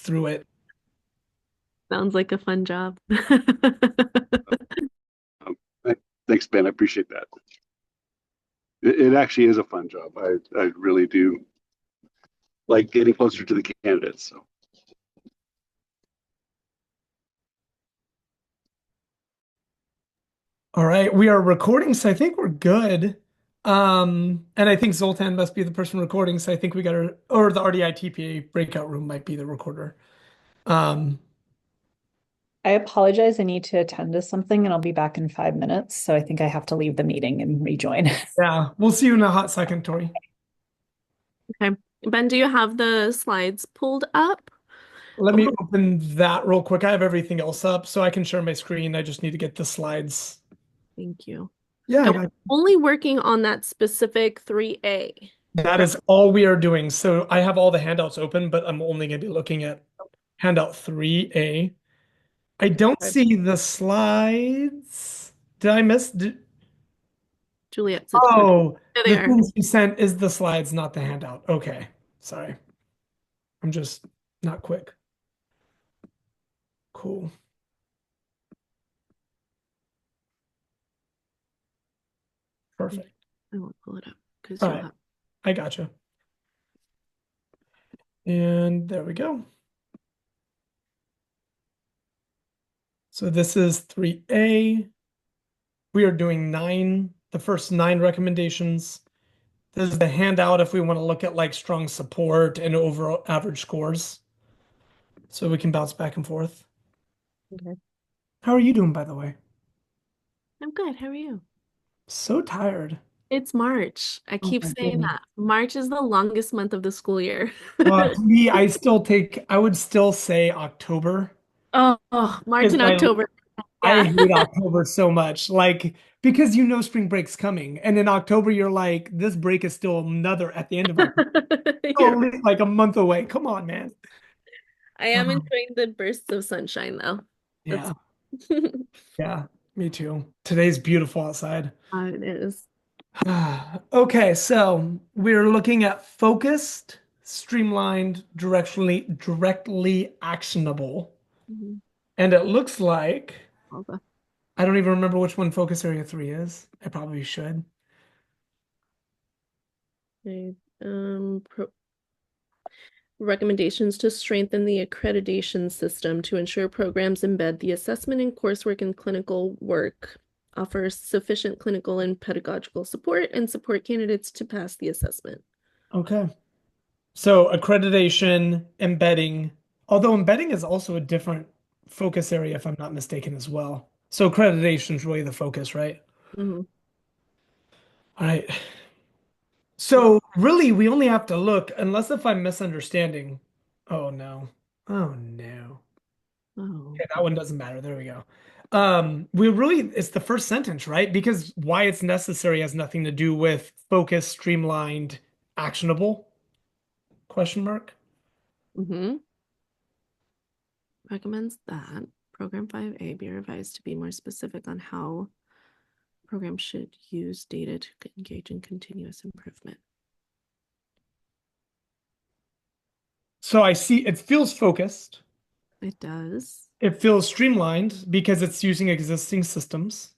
through it. Sounds like a fun job. Um, Thanks, Ben. I appreciate that. It actually is a fun job. I really do like getting closer to the candidates. So All right, we are recording, so I think we're good. And I think Zoltan must be the person recording, so I think we got our, or the RDI TPA breakout room might be the recorder. Um, I apologize. I need to attend to something and I'll be back in 5 minutes. So I think I have to leave the meeting and rejoin. yeah, we'll see you in a hot second, Tori. Okay. Ben, do you have the slides pulled up? Let me Oh, open that real quick. I have everything else up, so I can share my screen. I just need to get the slides. thank you. Yeah, I And got it. we're only working on that specific 3A. That Correct. is all we are doing. So I have all the handouts open, but I'm only going to be looking at handout 3A. I don't Okay. see the slides. Did I miss? Juliet said, "Click." Oh, There they the are. things you sent is the slides, not the handout. Okay. Sorry. I'm just not quick. Cool. Perfect. I won't pull it up because All you'll right. have. I gotcha. And there we go. So this is 3A. We are doing the first 9 recommendations. This is the handout if we want to look at like strong support and overall average scores. So we can bounce back and forth. Okay. How are you doing, by the way? I'm good. How are you? So tired. It's March. I Oh keep my saying goodness. that. March is the longest month of the school year. To me, I would still say October Oh, March because and October. I Yeah. hate October so much. Like, because you know spring break's coming. And in October, you're like, this break is still another at the end of October. You're right. Only like a month away. Come on, man. I am Um, enjoying the bursts of sunshine though. That's yeah, yeah, me too. Today's beautiful outside. how it is. Okay, so we're looking at focused, streamlined, directly actionable. Mhm. And it looks like All the I don't even remember which one focus area 3 is. I probably should. okay. Recommendations to strengthen the accreditation system to ensure programs embed the assessment in coursework and clinical work, offer sufficient clinical and pedagogical support, and support candidates to pass the assessment. Okay. So accreditation, embedding, although embedding is also a different focus area, if I'm not mistaken, as well. So accreditation is really the focus, right? Mhm. All right. So really, we only have to look, unless if I'm misunderstanding. Oh no. Oh no. Oh, Okay, that one doesn't matter. There we go. We really, it's the first sentence, right? Because why it's necessary has nothing to do with focus, streamlined, actionable, question mark. hmm. Recommends that Program 5A be revised to be more specific on how programs should use data to engage in continuous improvement. So I see it feels focused. It does. It feels streamlined because it's using existing systems.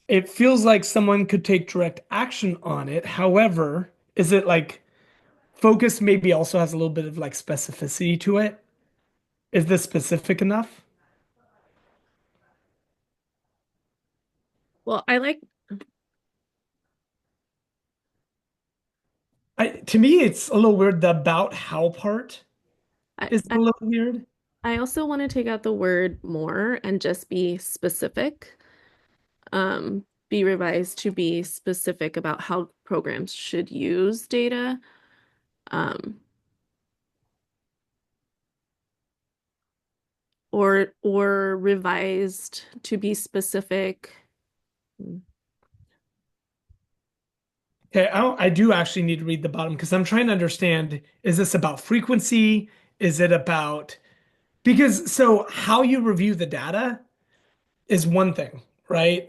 It feels like someone could take direct action on it. However, is it like focus maybe also has a little bit of like specificity to it? Is this specific enough? Well, I like To me, it's a little weird. The about how part I, is a I little weird. I also want to take out the word more and just be specific. Be revised to be specific about how programs should use data. Um, or revised to be specific. Hmm. Okay, I do actually need to read the bottom because I'm trying to understand, is this about frequency? Is it about because so how you review the data is one thing, right?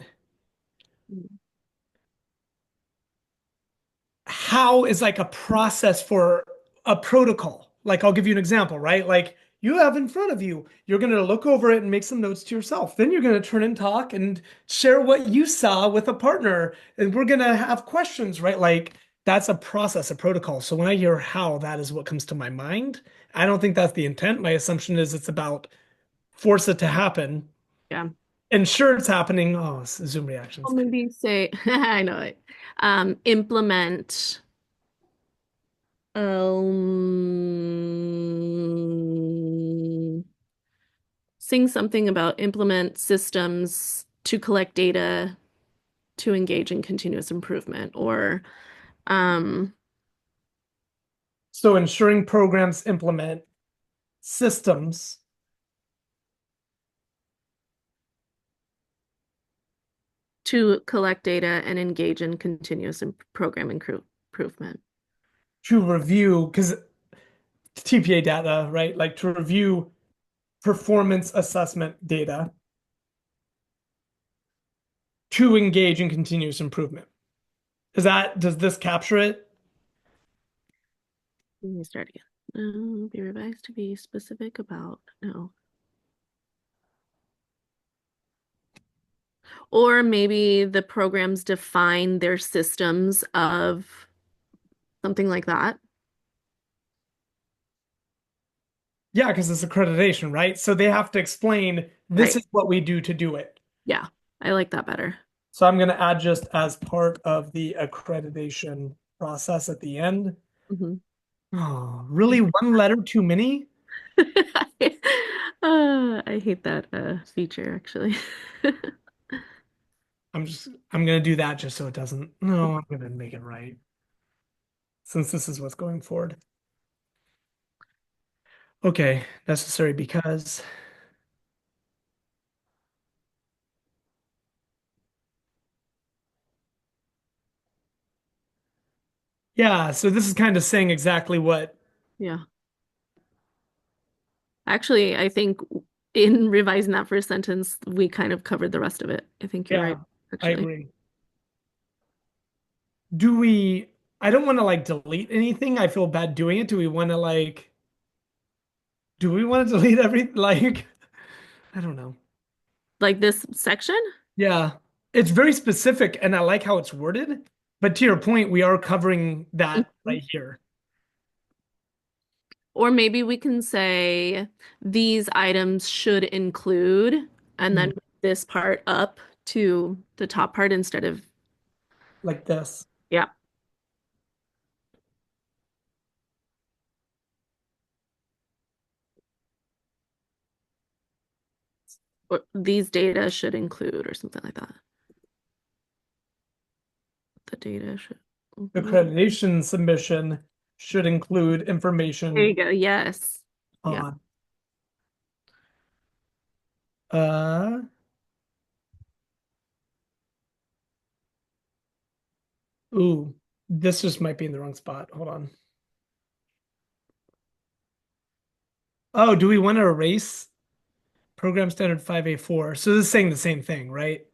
How is like a process for a protocol, Like, I'll give you an example, right? Like, you have in front of you, you're going to look over it and make some notes to yourself. Then you're going to turn and talk and share what you saw with a partner. And we're going to have questions, right? Like, that's a process, a protocol. So when I hear how, that is what comes to my mind. I don't think that's the intent. My assumption is it's about force it to happen. Yeah. Ensure it's happening. Oh, Zoom Well, reactions. maybe say, I know it. Implement sing something about implement systems to collect data to engage in continuous improvement or um So ensuring programs implement systems to collect data and engage in continuous program improvement. to review, because TPA data, right? Like to review performance assessment data to engage in continuous improvement. Does this capture it? Let me start again. Be revised to be specific about no. Or maybe the programs define their systems of something like that. Yeah, because it's accreditation, right? So they have to explain this Right. is what we do to do it. Yeah, I like that better. So I'm going to add just as part of the accreditation process at the end. Mhm. Oh, really? One letter too many? I hate that feature actually. I'm going to do that just so it doesn't. No, I'm going to make it right since this is what's going forward. Okay, necessary because. Yeah, so this is kind of saying exactly what. Yeah. Actually, I think in revising that first sentence, we kind of covered the rest of it. I think you're Yeah, right, I actually. agree. Do we, I don't want to like delete anything. I feel bad doing it. Do we want to delete everything? Like, I don't know. Like this section? Yeah, it's very specific and I like how it's worded. But to your point, we are covering that Mhm. right here. Or maybe we can say these items should include, and then Hmm, this part up to the top part instead of, like this. yeah. Or these data should include, or something like that. The data should include. Accreditation submission should include There you information go. Yes. Yeah. on uh ooh, this just might be in the wrong spot. Hold on. Oh, do we want to erase program standard 5A4? So this is saying the same thing, right?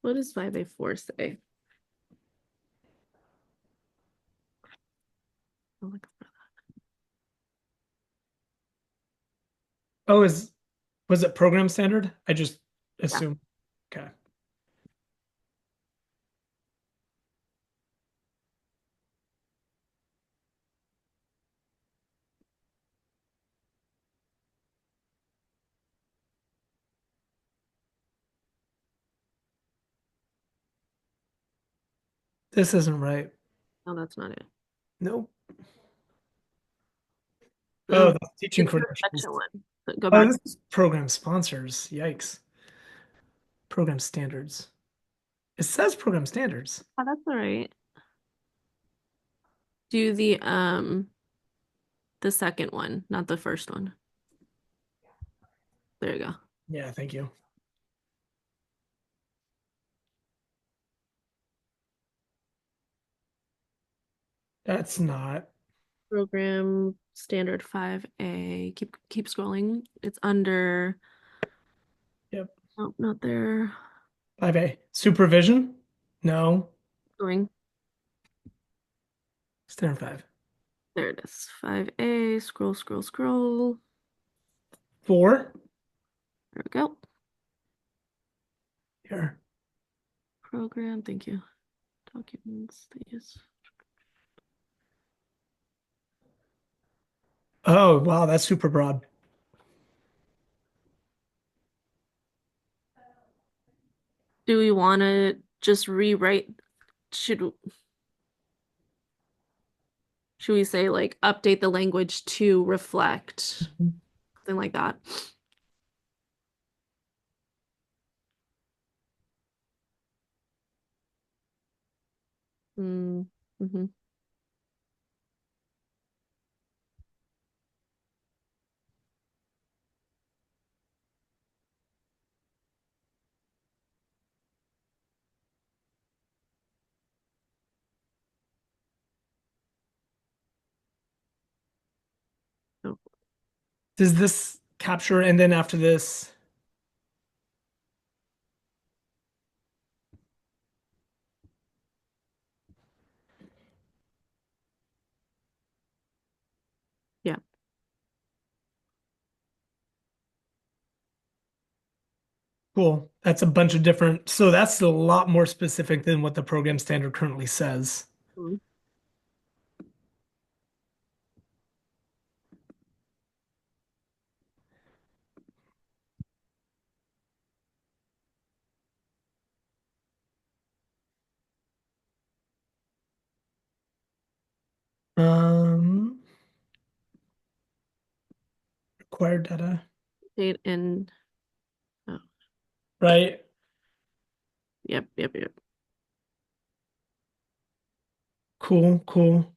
What does 5A4 say? I'll look for Oh, was it program standard? I just that. assumed. Okay. This isn't right. No, that's not it. Nope. Oh, The that's teaching it's the credentials. section one. So go Oh, back. this is program sponsors. Yikes. Program standards. It says program standards. Oh, that's all right. Do the second one, not the first one. There you go. Yeah, thank you. That's not. Program standard 5A. Keep scrolling. It's under, Yep. oh, not there. 5A. Supervision? No. Going. Standard 5. There it is. 5A, scroll, scroll, scroll. 4 There we go. here. Program, thank you. Documents, yes. Oh, wow, that's super broad. Do we want to just rewrite? Should we say like update the language to reflect something like that? Mm-hmm. Oh, Does this capture and then after this? yeah. Cool. That's a bunch of different. So that's a lot more specific than what the program standard currently says. Mm. Um, Required data, Date and oh, right? yep. Cool, cool.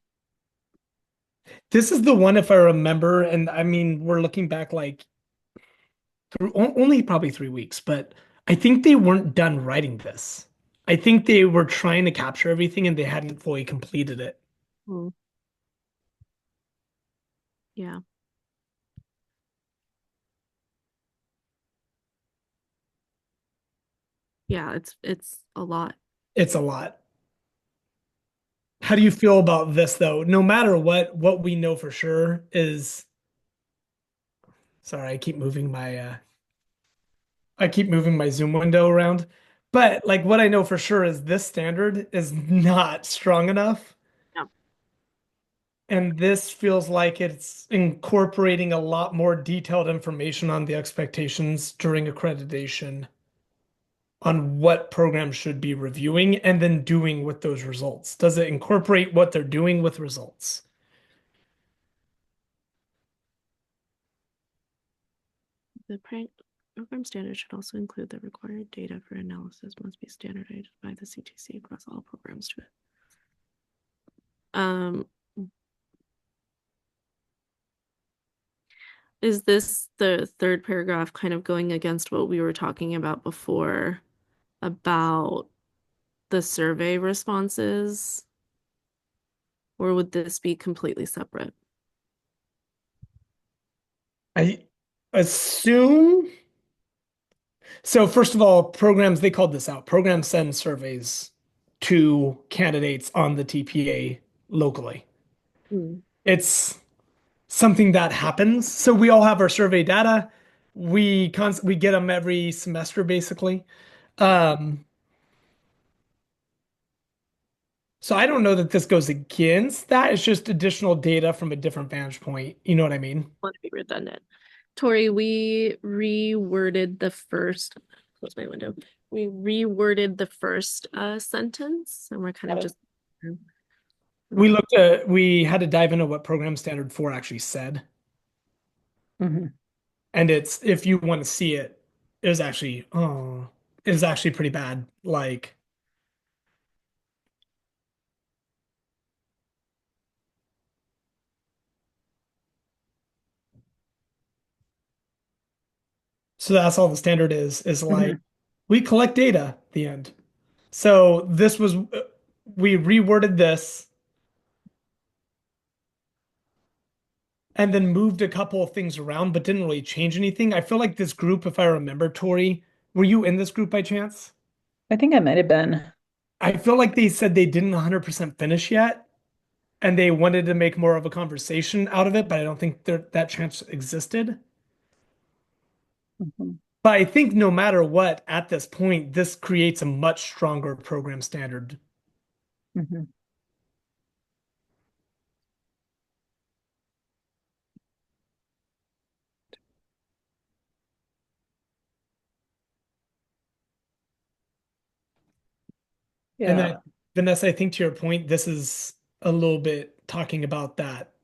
This is the one, if I remember, and I mean, we're looking back like through only probably 3 weeks, but I think they weren't done writing this. I think they were trying to capture everything and they hadn't fully completed it. Mm. Yeah. Yeah, it's a lot. It's a lot. How do you feel about this though? No matter what we know for sure is, sorry, I keep moving my Zoom window around. But like what I know for sure is this standard is not strong enough. Yeah. And this feels like it's incorporating a lot more detailed information on the expectations during accreditation on what programs should be reviewing and then doing with those results. Does it incorporate what they're doing with results? The program standard should also include the required data for analysis must be standardized by the CTC across all programs to it. Is this the third paragraph kind of going against what we were talking about before about the survey responses? Or would this be completely separate? I assume so. First of all, programs, they called this out. Programs send surveys to candidates on the TPA locally. Mm. It's something that happens. So we all have our survey data. We get them every semester basically. Um, so I don't know that this goes against that. It's just additional data from a different vantage point. You know what I mean? Want to be redundant. Tori, we reworded the first, close my window. We reworded the first sentence and we're kind of Got it. just okay. We had to dive into what program standard 4 actually said. Mhm. And it's if you want to see it, it was actually pretty bad. Like so that's all the standard is like Mhm. we collect data at the end. So this was we reworded this and then moved a couple of things around, but didn't really change anything. I feel like this group, if I remember, Tori, were you in this group by chance? I think I might have been. I feel like they said they didn't 100% finish yet. and they wanted to make more of a conversation out of it, but I don't think that chance existed. Mhm. But I think no matter what, at this point, this creates a much stronger program standard. Mhm. And Yeah. then, Vanessa, I think to your point, this is a little bit talking about that.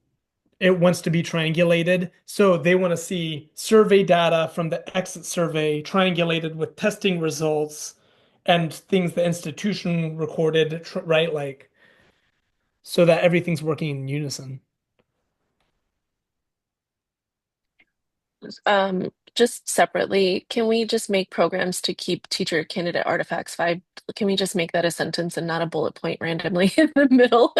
It wants to be triangulated. So they want to see survey data from the exit survey triangulated with testing results and things the institution recorded, right? Like, so that everything's working in unison. Just separately, can we just make programs to keep teacher candidate artifacts 5? Can we just make that a sentence and not a bullet point randomly in the middle?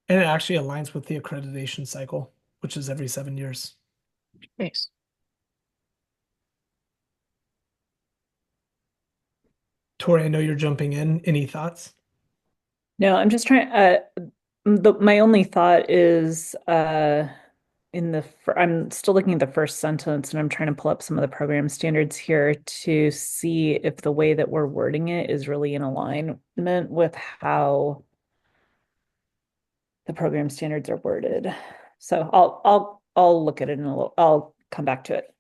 And it actually aligns with the accreditation cycle, which is every 7 years. Nice. Tori, I know you're jumping in. Any thoughts? No, I'm just trying my only thought is I'm still looking at the first sentence and I'm trying to pull up some of the program standards here to see if the way that we're wording it is really in alignment with how the program standards are worded. So I'll look at it in a little, I'll come back to it.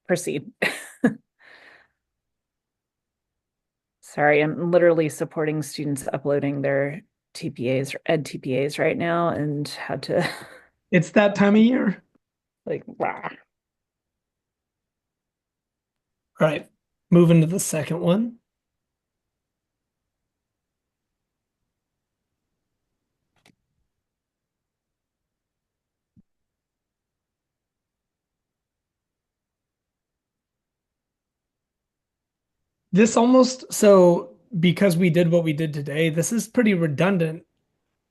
Proceed. Sorry, I'm literally supporting students uploading their TPAs or ed TPAs right now and had to It's that time of year. like, wow. All right, moving to the second one. This almost, so because we did what we did today, this is pretty redundant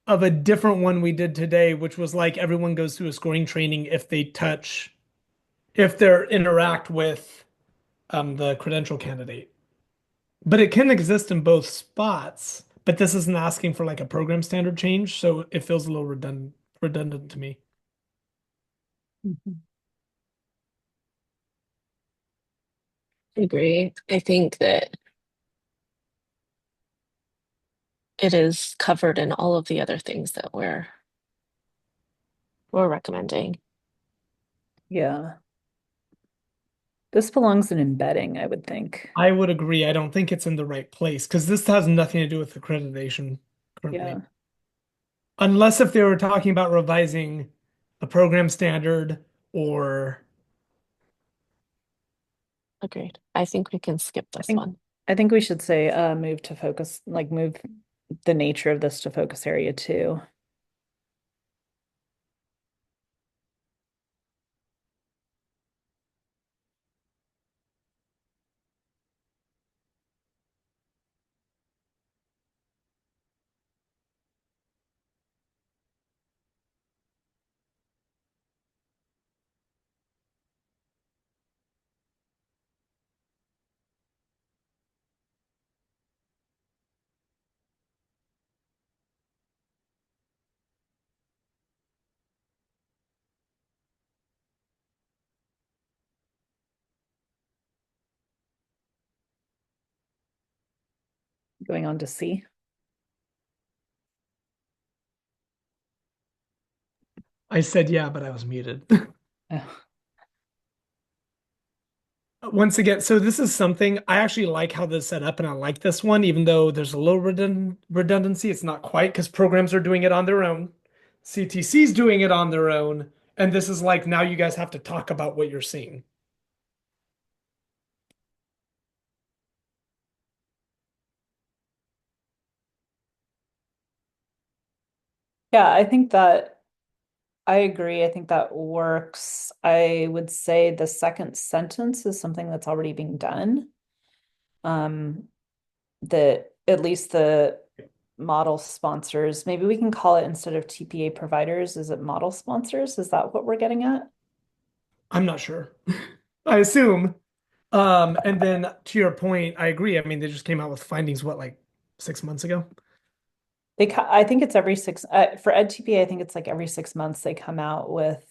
of a different one we did today, which was like everyone goes through a scoring training if they touch, if they interact with the credential candidate. But it can exist in both spots, but this isn't asking for like a program standard change, so it feels a little redundant to me. Mhm. I agree. I think that it is covered in all of the other things that we're recommending. Yeah. This belongs in embedding, I would think. I would agree. I don't think it's in the right place because this has nothing to do with accreditation currently. Yeah. Unless if they were talking about revising the program standard or Agreed. I think we can skip I this think one. I think we should say move to focus, like move the nature of this to focus area two. Going on to C. I said yeah, but I was muted. Oh, Once again, so this is something I actually like how this is set up, and I like this one, even though there's a little redundancy. It's not quite because programs are doing it on their own, CTC's doing it on their own, and this is like now you guys have to talk about what you're seeing. yeah, I think that I agree. I think that works. I would say the second sentence is something that's already being done. That at least model sponsors. Maybe we can call it, instead of TPA providers, is it model sponsors? Is that what we're getting at? I'm not sure. I assume. And then to your point, I agree. I mean, they just came out with findings, what, like 6 months ago? I think it's every for EdTPA, I think it's like every 6 months they come out with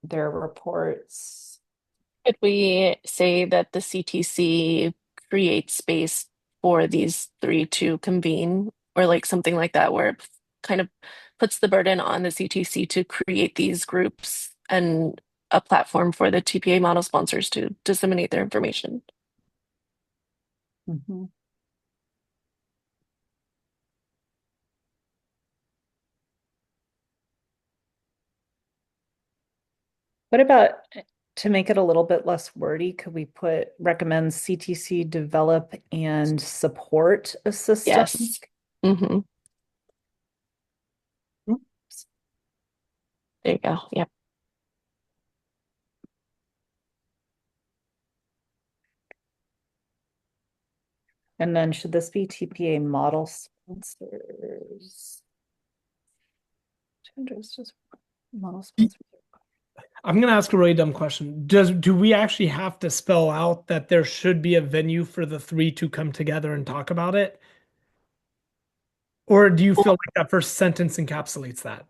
their reports. Could we say that the CTC creates space for these three to convene, or like something like that, where it kind of puts the burden on the CTC to create these groups and a platform for the TPA model sponsors to disseminate their information? Mhm. What about, to make it a little bit less wordy, could we recommend CTC develop and support a system? Yes. Mm-hmm. Oops. There you go. Yep. And then should this be TPA model sponsors? Model sponsors. I'm gonna ask a really dumb question. Do we actually have to spell out that there should be a venue for the three to come together and talk about it? Or do you feel like that first sentence encapsulates that?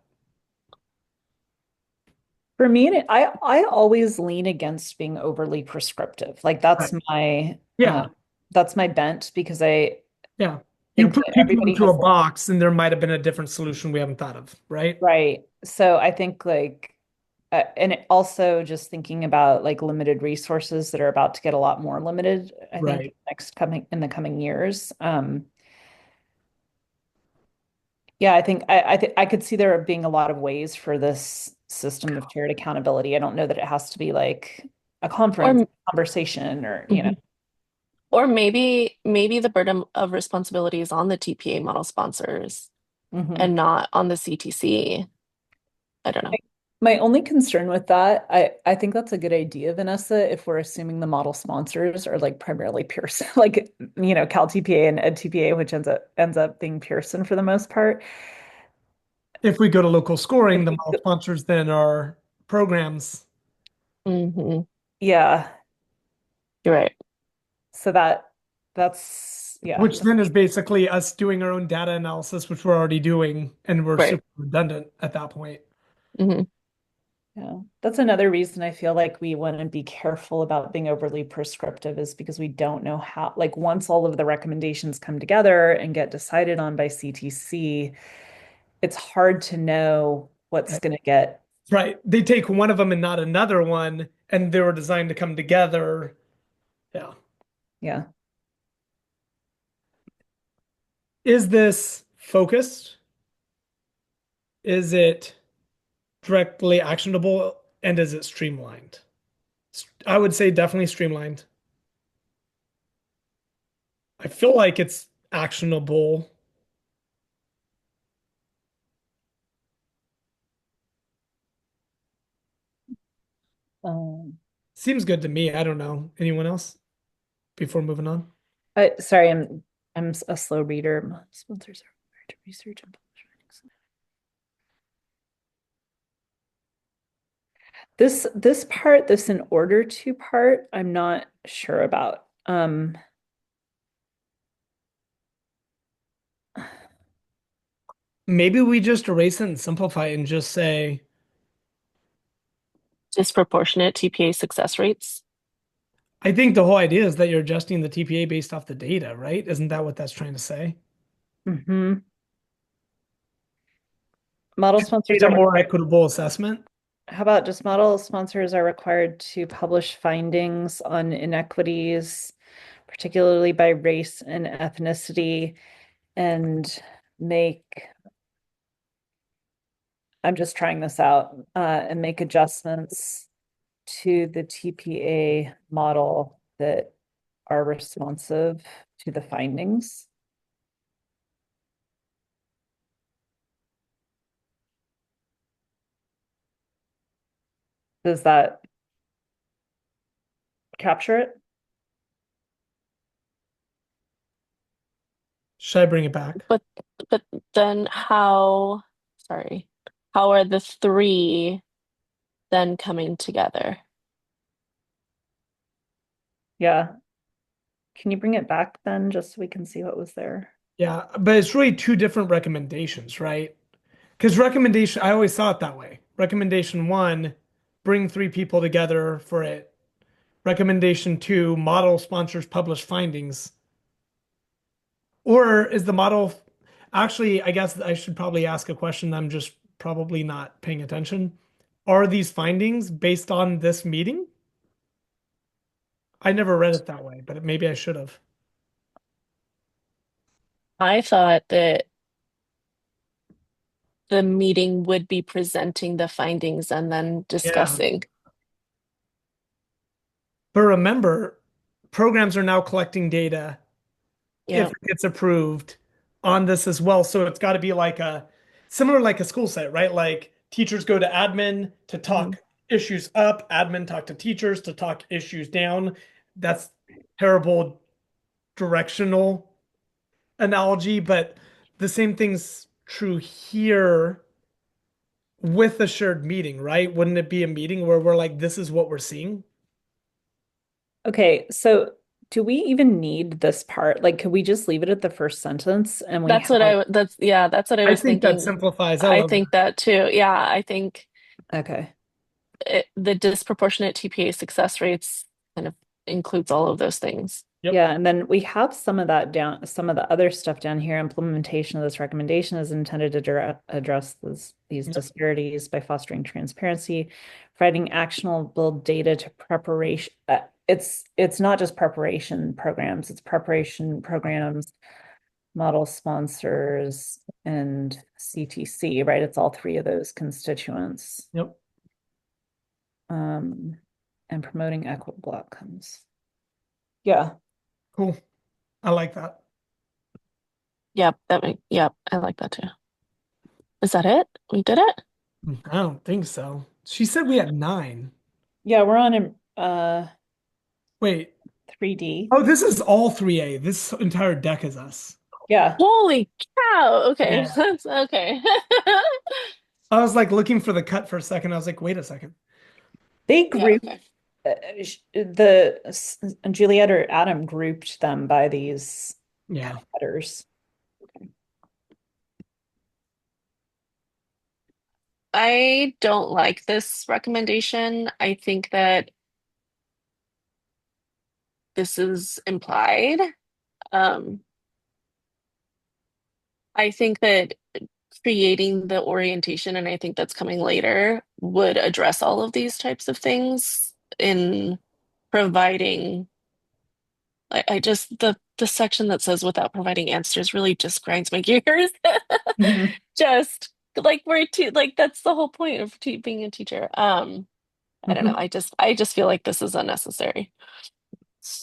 For me, I always lean against being overly prescriptive. Like Right. Yeah, that's my bent, because I yeah. You think put that people everybody into a has box and there might have been a different solution we haven't thought of, right? right. So I think like and also just thinking about like limited resources that are about to get a lot more limited, I think Right. in the coming years. Yeah, I think I could see there being a lot of ways for this system of shared accountability. I don't know that it has to be like a conference Or conversation or, mhm. Or maybe the burden of responsibility is on the TPA model sponsors Mhm. and not on the CTC. I don't know. My only concern with that, I think that's a good idea, Vanessa, if we're assuming the model sponsors are like primarily Pearson, like, Cal TPA and Ed TPA, which ends up being Pearson for the most part. If we go to local If scoring, the we model go- sponsors then are programs, Hmm. Yeah, You're right. so that's yeah. which then is basically us doing our own data analysis, which we're already doing, and we're Right. super redundant at that point. Hmm. Yeah, that's another reason I feel like we want to be careful about being overly prescriptive, is because we don't know how, like, once all of the recommendations come together and get decided on by CTC, it's hard to know what's going to get. Right. They take one of them and not another one, and they were designed to come together. Yeah. Yeah. Is this focused? Is it directly actionable? And is it streamlined? I would say definitely streamlined. I feel like it's actionable. Um, Seems good to me. I don't know. Anyone else before moving on? sorry, I'm a slow reader. Sponsors are required to research and publish findings. This part, this in order to part, I'm not sure about. Maybe we just erase it and simplify it and just say, Disproportionate TPA success rates. I think the whole idea is that you're adjusting the TPA based off the data, right? Isn't that what that's trying to say? mhm. Model sponsors Data are more required. equitable assessment. How about just model sponsors are required to publish findings on inequities, particularly by race and ethnicity, and make, I'm just trying this out, and make adjustments to the TPA model that are responsive to the findings. Does that capture it? Should I bring it back? But but then sorry, how are the three then coming together? Yeah. Can you bring it back then, just so we can see what was there? Yeah, but it's really two different recommendations, right? Because recommendation, I always saw it that way. Recommendation one, bring three people together for it. Recommendation two, model sponsors publish findings. Or is the model actually, I guess I should probably ask a question. I'm just probably not paying attention. Are these findings based on this meeting? I never read it that way, but maybe I should have. I thought that the meeting would be presenting the findings and then Yeah. discussing. But remember, programs are now collecting data if Yeah. it gets approved on this as well. So it's got to be like a similar like a school site, right? Like teachers go to admin to Mhm. talk issues up, admin talk to teachers to talk issues down. That's terrible directional analogy, but the same thing's true here with a shared meeting, right? Wouldn't it be a meeting where we're like, this is what we're seeing? Okay, so do we even need this part? Like, could we just leave it at the first sentence and we That's what have, that's what I I was think that thinking. simplifies. I I love think that. that too. Yeah, I think okay. the disproportionate TPA success rates kind of includes all of those things. Yep. Yeah, and then we have some of that down, some of the other stuff down here. Implementation of this recommendation is intended to address these Yep. disparities by fostering transparency, providing actionable data to preparation. It's not just preparation programs, it's preparation programs, model sponsors, and CTC, right? It's all three of those constituents. Yep. Um, and promoting equitable outcomes. Yeah. Cool. I like that. Yep, I like that too. Is that it? We did it? I don't think so. She said we had nine. Yeah, we're on Wait. 3D. Oh, this is all 3A. This entire deck is us. Yeah. Holy cow. Okay. Yeah. That's okay. I was like looking for the cut for a second. I was like, wait a second. They Yeah, group okay. Juliet or Adam grouped them by these Yeah. headers. I don't like this recommendation. I think that this is implied. Um, I think that creating the orientation, and I think that's coming later, would address all of these types of things in providing. I just the section that says without providing answers really just grinds my gears. Mhm. Just like like that's the whole point of being a teacher. I don't know. Mhm. I just feel like this is unnecessary.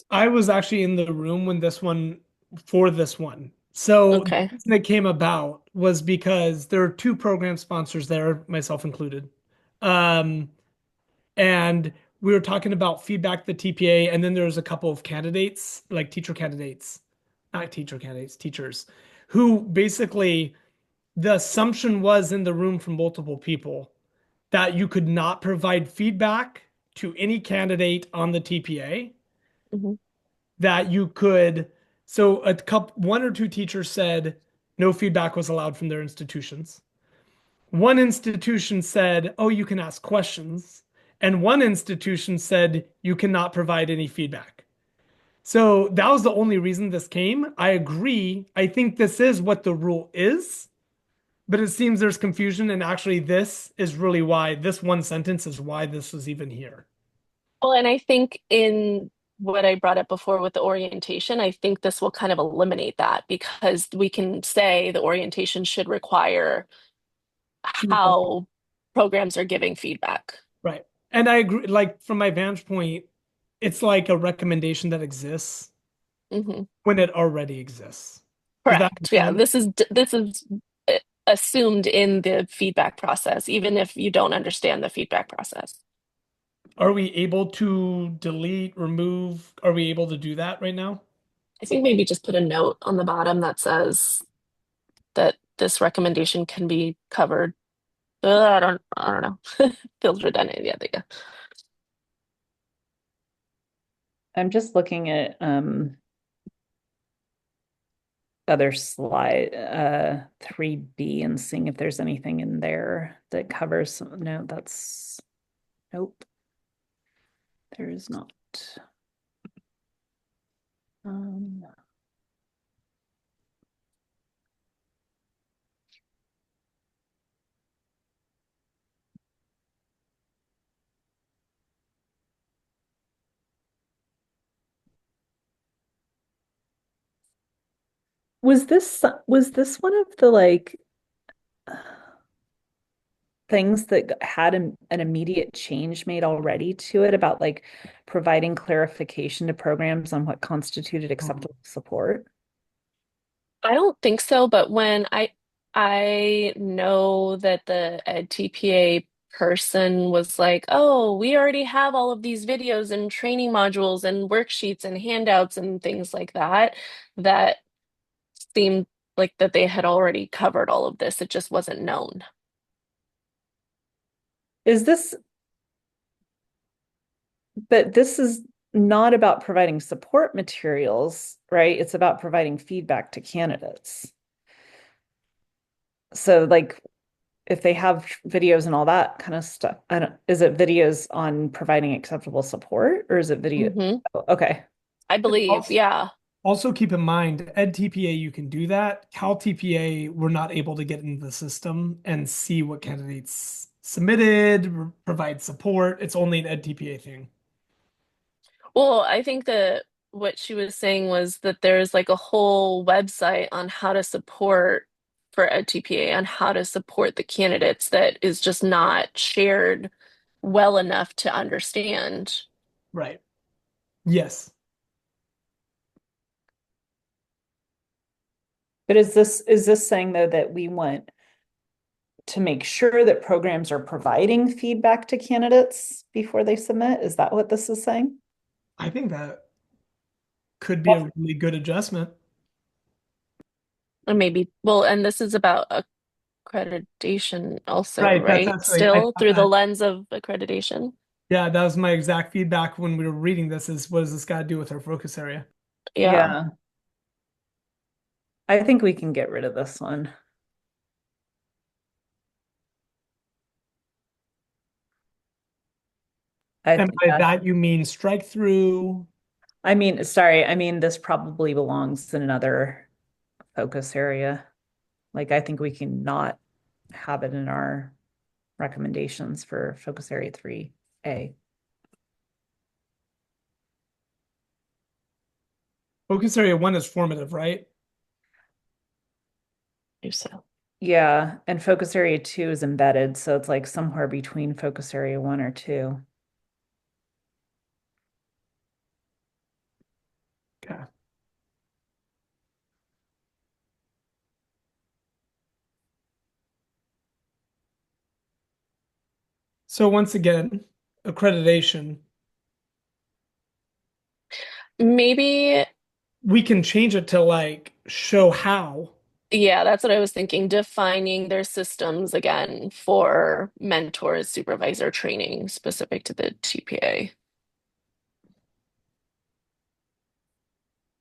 I was actually in the room when this one for this one. So the Okay. reason it came about was because there are two program sponsors there, myself included. Um, and we were talking about feedback the TPA, and then there was a couple of candidates, like teacher candidates, not teacher candidates, teachers, who basically the assumption was in the room from multiple people that you could not provide feedback to any candidate on the TPA, Mhm. that you could. So a couple, one or two teachers said no feedback was allowed from their institutions. One institution said, oh, you can ask questions. And one institution said, you cannot provide any feedback. So that was the only reason this came. I agree. I think this is what the rule is, but it seems there's confusion. And actually, this is really why this one sentence is why this was even here. Well, and I think in what I brought up before with the orientation, I think this will kind of eliminate that because we can say the orientation should require how programs are giving feedback. Right. And I agree, like from my vantage point, it's like a recommendation that exists Hmm. when it already exists. Does that make Correct. Yeah, sense? this is assumed in the feedback process, even if you don't understand the feedback process. Are we able to delete, remove? Are we able to do that right now? I think maybe just put a note on the bottom that says that this recommendation can be covered. I don't know. Feels redundant. Yeah, there you go. I'm just looking at other slide 3B and seeing if there's anything in there that covers no, that's nope. There is not. Um, was this one of the like things that had an immediate change made already to it about like providing clarification to programs on what constituted acceptable support? I don't think so, but when I know that the ed TPA person was like, "Oh, we already have all of these videos and training modules and worksheets and handouts and things like that," that seemed like that they had already covered all of this. It just wasn't known. Is this, but this is not about providing support materials, right? It's about providing feedback to candidates. So like if they have videos and all that kind of stuff, I don't, is it videos on providing acceptable support or is it video? Hmm. Oh, okay. I believe, Also, yeah. also keep in mind, Ed TPA, you can do that. Cal TPA, we're not able to get into the system and see what candidates submitted, provide support. It's only an Ed TPA thing. Well, I think that what she was saying was that there's like a whole website on how to support for EdTPA, on how to support the candidates that is just not shared well enough to understand. Right. Yes. But is this saying though that we want to make sure that programs are providing feedback to candidates before they submit? Is that what this is saying? I think that could be a really good adjustment. And maybe, well, and this is about accreditation also, Right. That's right? actually, I Still thought through the that, lens of accreditation. yeah, that was my exact feedback when we were reading this is what does this got to do with our focus area? Yeah. Yeah. I think we can get rid of this one. And by Yeah. that you mean strike through. I mean, sorry, I mean this probably belongs in another focus area. Like I think we can not have it in our recommendations for focus area 3A. Focus area 1 is formative, right? Do so. Yeah, and focus area 2 is embedded, so it's like somewhere between focus area 1 or 2. Okay. So once again, accreditation, Maybe, we can change it to like show how. yeah, that's what I was thinking. Defining their systems again for mentors, supervisor training specific to the TPA.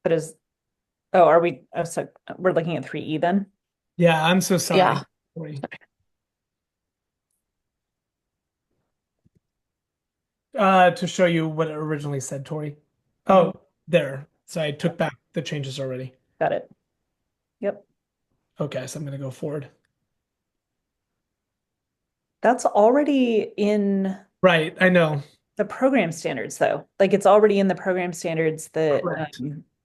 But is oh, are we oh, so we're looking at 3E then? Yeah, I'm so sorry. Yeah. Sorry. To show you what it originally said, Tori. Mhm. Oh, there. So I took back the changes already. Got it. Yep. Okay, so I'm gonna go forward. That's already in Right, I know. the program standards, though. Like it's already in the program standards that Correct.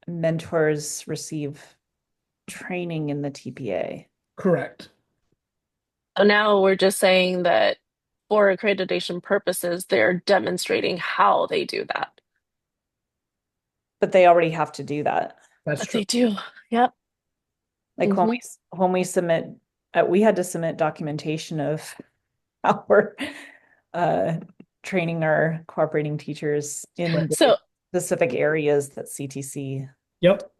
mentors receive training in the TPA. Correct. So now we're just saying that for accreditation purposes, they're demonstrating how they do that. But they already have to do that. That's But true. they do. Yep. Like Hmm. when we submit, we had to submit documentation of how we're uh, training our cooperating teachers in Right. the So specific areas that CTC Yep.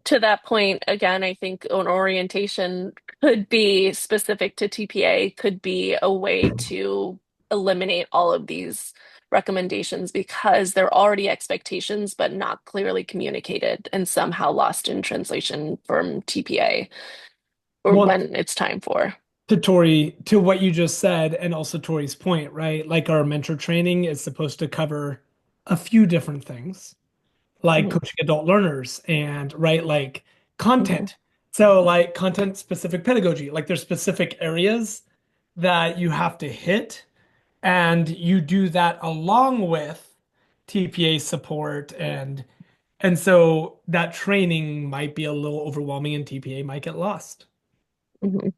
To that point, again, I think an orientation could be specific to TPA, could be a way to eliminate all of these recommendations because they're already expectations, but not clearly communicated and somehow lost in translation from TPA or Well, when it's time for. to Tori, to what you just said, and also Tori's point, right? Like our mentor training is supposed to cover a few different things, like Mhm, coaching adult learners and right, like mhm, content. So like content specific pedagogy, like there's specific areas that you have to hit, and you do that along with TPA support and so that training might be a little overwhelming and TPA might get lost. mhm.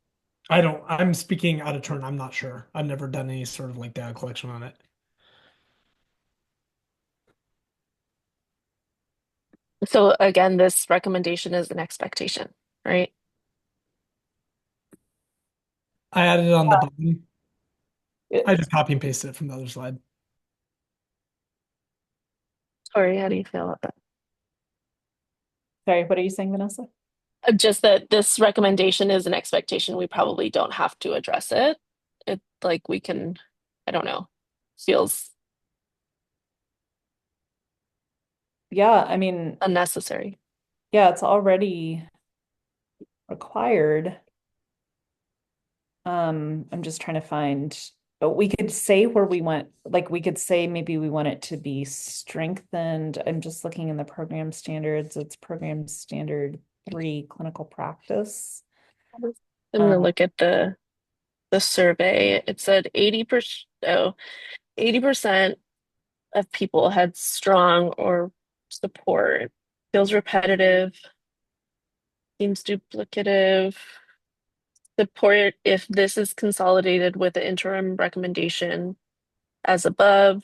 I'm speaking out of turn. I'm not sure. I've never done any sort of like data collection on it. So again, this recommendation is an expectation, right? I added it on the Yeah. bottom. I just copy and pasted it from the other slide. Sorry, how do you feel about that? Sorry, what are you saying, Vanessa? Just that this recommendation is an expectation. We probably don't have to address it. It like we can, I don't know, feels Yeah, I mean, unnecessary. yeah, it's already required. I'm just trying to find, but we could say where we want, like we could say maybe we want it to be strengthened. I'm just looking in the program standards. It's program standard 3, clinical practice. I'm gonna Um, look at the survey. It said 80%, oh, 80% of people had strong or support. Feels repetitive, seems duplicative. Support if this is consolidated with the interim recommendation as above.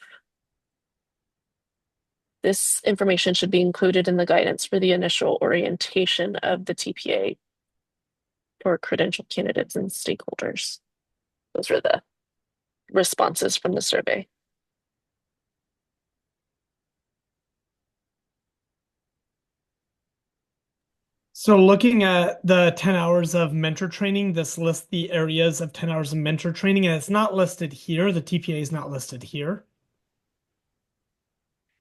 This information should be included in the guidance for the initial orientation of the TPA for credential candidates and stakeholders. Those are the responses from the survey. So looking at the 10 hours of mentor training, this lists the areas of 10 hours of mentor training, and it's not listed here. The TPA is not listed here.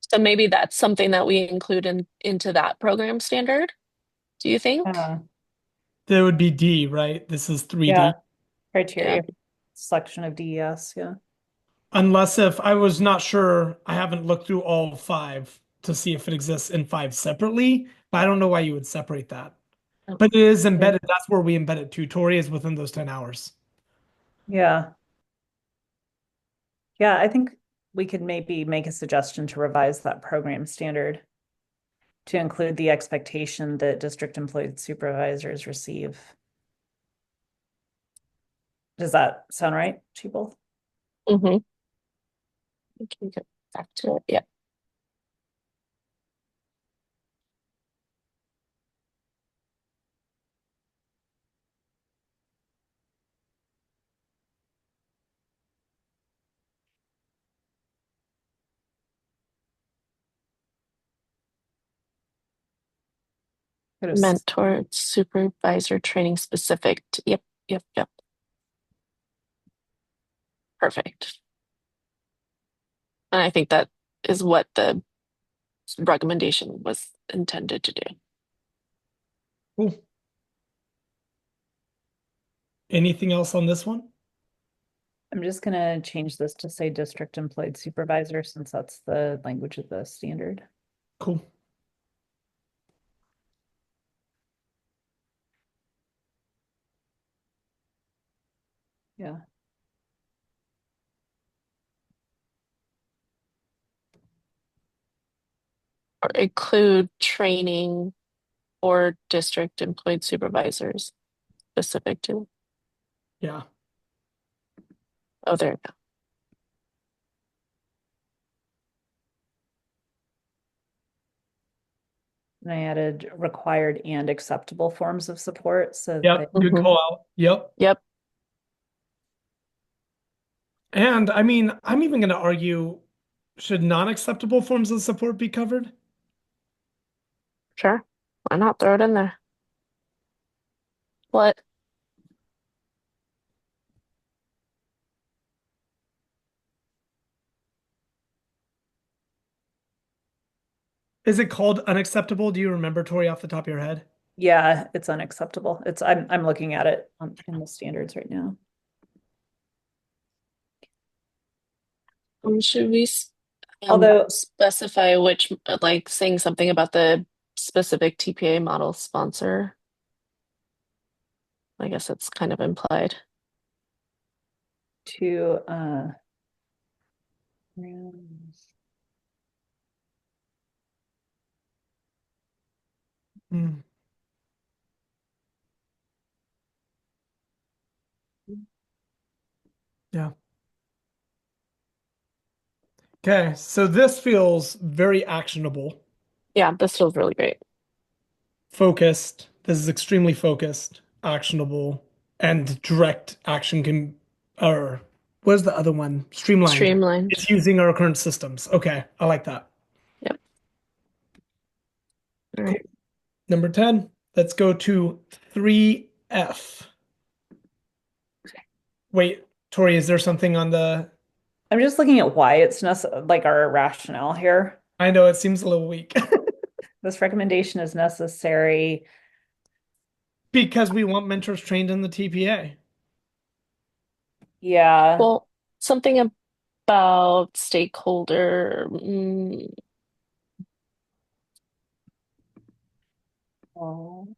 So maybe that's something that we include into that program standard, do you think? uh, That would be D, right? This is yeah, 3D. Yeah. criteria, selection of DES, yeah. Unless if I was not sure, I haven't looked through all five to see if it exists in five separately, but I don't know why you would separate that. But it is Yeah. embedded. That's where we embed it to. Tori is within those 10 hours. Yeah. Yeah, I think we could maybe make a suggestion to revise that program standard to include the expectation that district employed supervisors receive. Does that sound right to you both? Mm-hmm. We can get back to it. Yeah. Could have, Mentor, supervisor, training specific. Yep, yep, yep. Perfect. And I think that is what the recommendation was intended to do. Cool. Anything else on this one? I'm just gonna change this to say district employed supervisor since that's the language of the standard. Cool. Yeah. Or include training or district employed supervisors specific to. Yeah. Oh, there you go. And I added required and acceptable forms of support. So Yep. that, Good Mhm. call out. Yep. Yep. And I mean, I'm even going to argue, should non-acceptable forms of support be covered? Sure. Why not throw it in there? What? Is it called unacceptable? Do you remember, Tori, off the top of your head? Yeah, it's unacceptable. I'm looking at it in the standards right now. Should we Although, specify which, like saying something about the specific TPA model sponsor? I guess it's kind of implied. to Hmm. Yeah. Okay, so this feels very actionable, Yeah, this feels really great. focused. This is extremely focused, actionable, and direct action can, or what's the other one? Streamlined. Streamlined. It's using our current systems. Okay, I like that. Yep. All Cool. right. Number 10, let's go to 3F. Wait, Tori, is there something on the, I'm just looking at why it's like our rationale here. I know it seems a little weak This recommendation is necessary. because we want mentors trained in the TPA. Yeah. Well, something about stakeholder. Oh.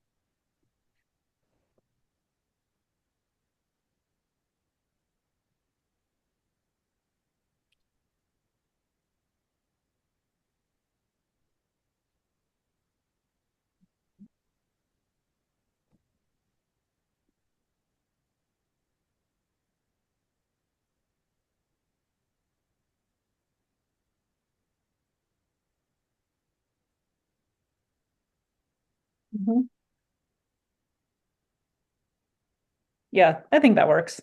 Mhm. Yeah, I think that works.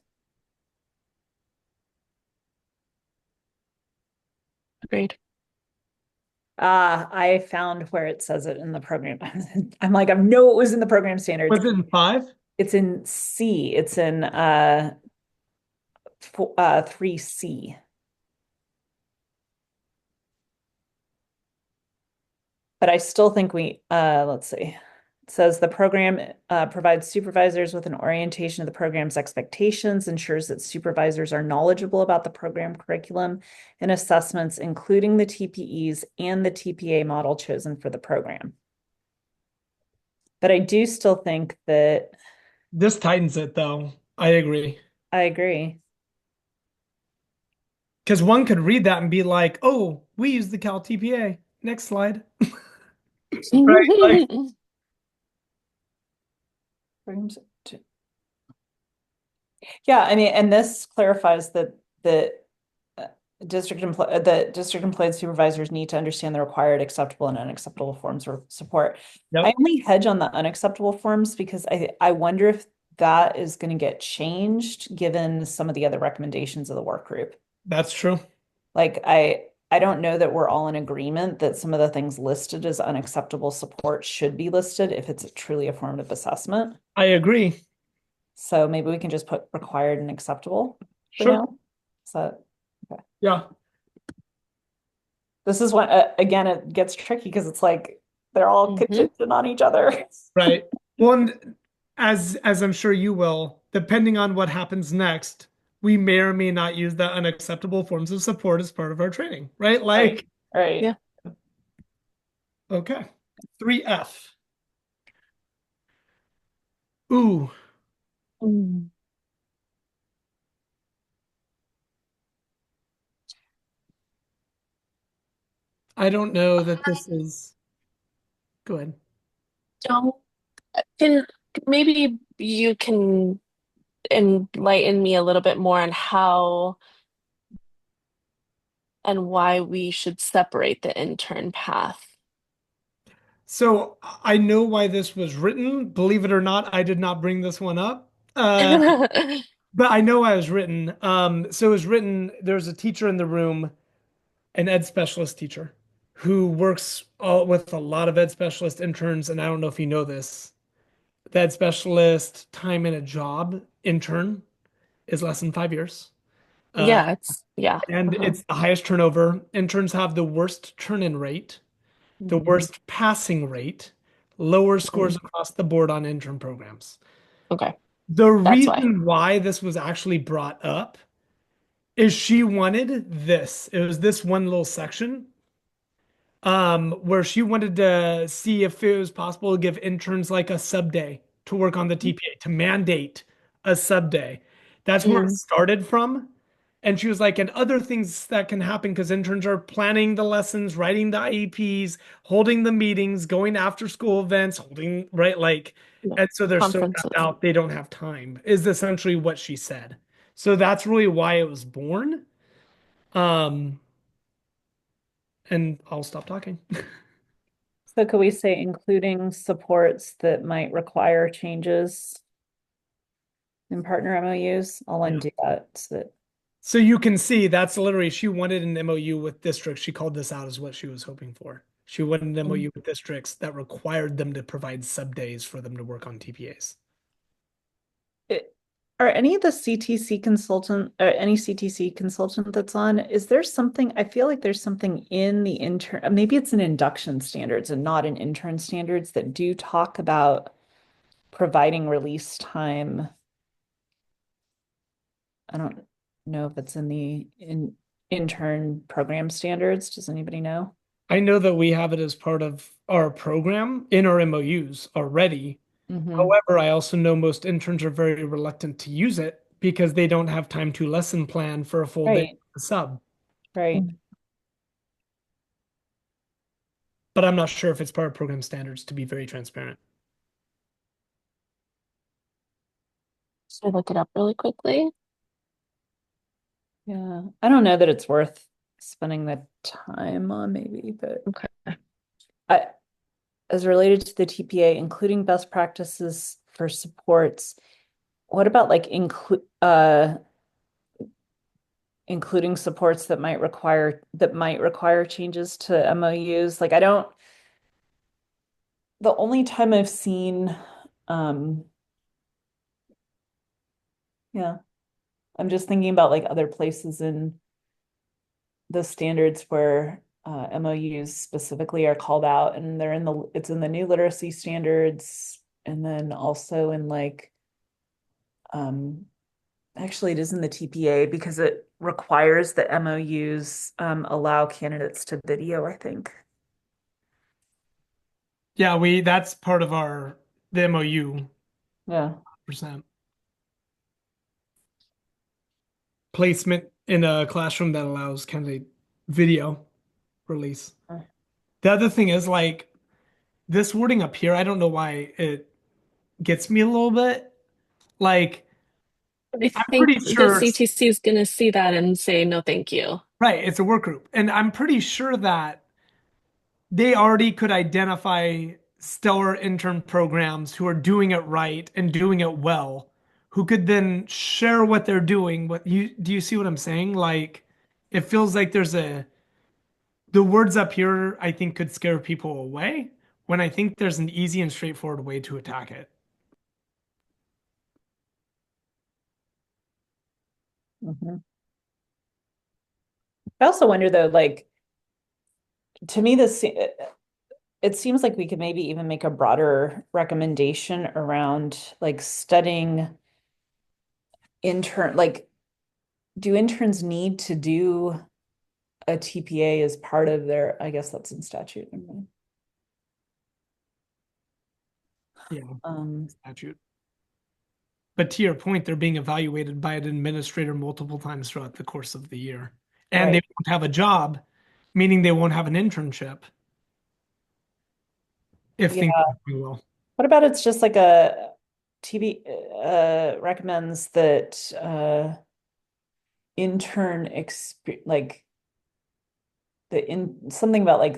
Agreed. I found where it says it in the program. I'm like, I know it was in the program standards. Was it in 5? It's in C. It's in 3C. But I still think let's see. It says the program provides supervisors with an orientation of the program's expectations, ensures that supervisors are knowledgeable about the program curriculum and assessments, including the TPEs and the TPA model chosen for the program. But I do still think that This tightens it though. I agree. I agree. Because one could read that and be like, oh, we use the Cal TPA. Next slide. Right? Like, Yeah, I mean, and this clarifies that uh, district employed supervisors need to understand the required acceptable and unacceptable forms of support. I yep, only hedge on the unacceptable forms because I wonder if that is going to get changed given some of the other recommendations of the work group. that's true. Like I don't know that we're all in agreement that some of the things listed as unacceptable support should be listed if it's truly a formative assessment. I agree. So maybe we can just put required and acceptable for Sure. now. So okay. Yeah. This is when again it gets tricky because it's like they're all Mhm. contingent on each other. Right. One, as I'm sure you will, depending on what happens next, we may or may not use the unacceptable forms of support as part of our training, right? Like, Right. Yeah. okay. 3F. Ooh, Mm. I don't know that this is good. Don't can maybe you can enlighten me a little bit more on how and why we should separate the intern path. So I know why this was written. Believe it or not, I did not bring this one up. But I know why it was written. So it was written, there's a teacher in the room, an ed specialist teacher, who works with a lot of ed specialist interns, and I don't know if you know this, the ed specialist time in a job intern is less than 5 years. Uh, Yeah, yeah. and it's the highest turnover. Interns have the worst turn-in rate, the Mhm. worst passing rate, lower scores Mhm. across the board on intern programs. Okay, The that's why. reason why this was actually brought up is she wanted this. It was this one little section where she wanted to see if it was possible to give interns like a sub day to work on the TPA, to mandate a sub day. That's where it Mm, started from. And she was like, and other things that can happen because interns are planning the lessons, writing the IEPs, holding the meetings, going after school events, holding, right? Like, yeah. and so they're so tapped Conferences. out, they don't have time, is essentially what she said. So that's really why it was born. Um, and I'll stop talking. So could we say including supports that might require changes in partner MOUs? I'll Yeah. undo that so that, So you can see that's literally she wanted an MOU with districts. She called this out as what she was hoping for. She wanted an Mm. MOU with districts that required them to provide sub days for them to work on TPAs. it, are any of the CTC consultant or any CTC consultant that's on, is there something, I feel like there's something in the intern, maybe it's in induction standards and not in intern standards that do talk about providing release time. I don't know if it's in the intern program standards. Does anybody know? I know that we have it as part of our program in our MOUs already. Mm-hmm. However, I also know most interns are very reluctant to use it because they don't have time to lesson plan for a full day Right, sub. right. Mm. But I'm not sure if it's part of program standards to be very transparent. Should I look it up really quickly? Yeah. I don't know that it's worth spending the time on maybe, but Okay. I, as related to the TPA, including best practices for supports, what about like including supports that might require changes to MOUs? Like I don't, the only time I've seen yeah, I'm just thinking about like other places in the standards where MOUs specifically are called out, and it's in the new literacy standards, and then also in like um actually it is in the TPA because it requires that MOUs allow candidates to video, I think. Yeah, we that's part of our the MOU Yeah. percent. Placement in a classroom that allows candidate video release. The other thing is like this wording up here, I don't know why it gets me a little bit. Like, I I'm think pretty the sure, CTC is going to see that and say, no, thank you. right, it's a work group. And I'm pretty sure that they already could identify stellar intern programs who are doing it right and doing it well, who could then share what they're doing. What you do you see what I'm saying? Like, it feels like there's the words up here, I think could scare people away when I think there's an easy and straightforward way to attack it. Mhm. I also wonder though, like to me, it seems like we could maybe even make a broader recommendation around like studying like do interns need to do a TPA as part of their, I guess that's in statute. Never mind. Yeah, Um, statute. But to your point, they're being evaluated by an administrator multiple times throughout the course of the year. And they right. won't have a job, meaning they won't have an internship if Yeah. things are going well. What about it's just like a TV recommends that intern exp like the in something about like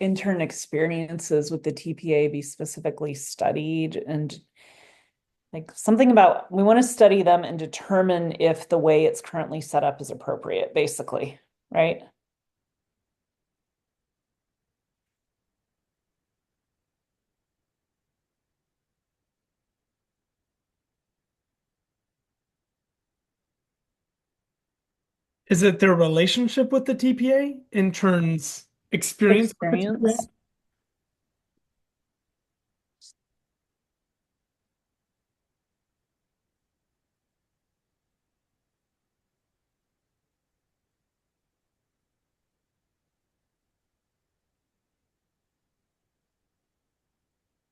intern experiences with the TPA be specifically studied and like something about we want to study them and determine if the way it's currently set up is appropriate, basically, right? Is it their relationship with the TPA? Interns' experience with the TPA? Experience.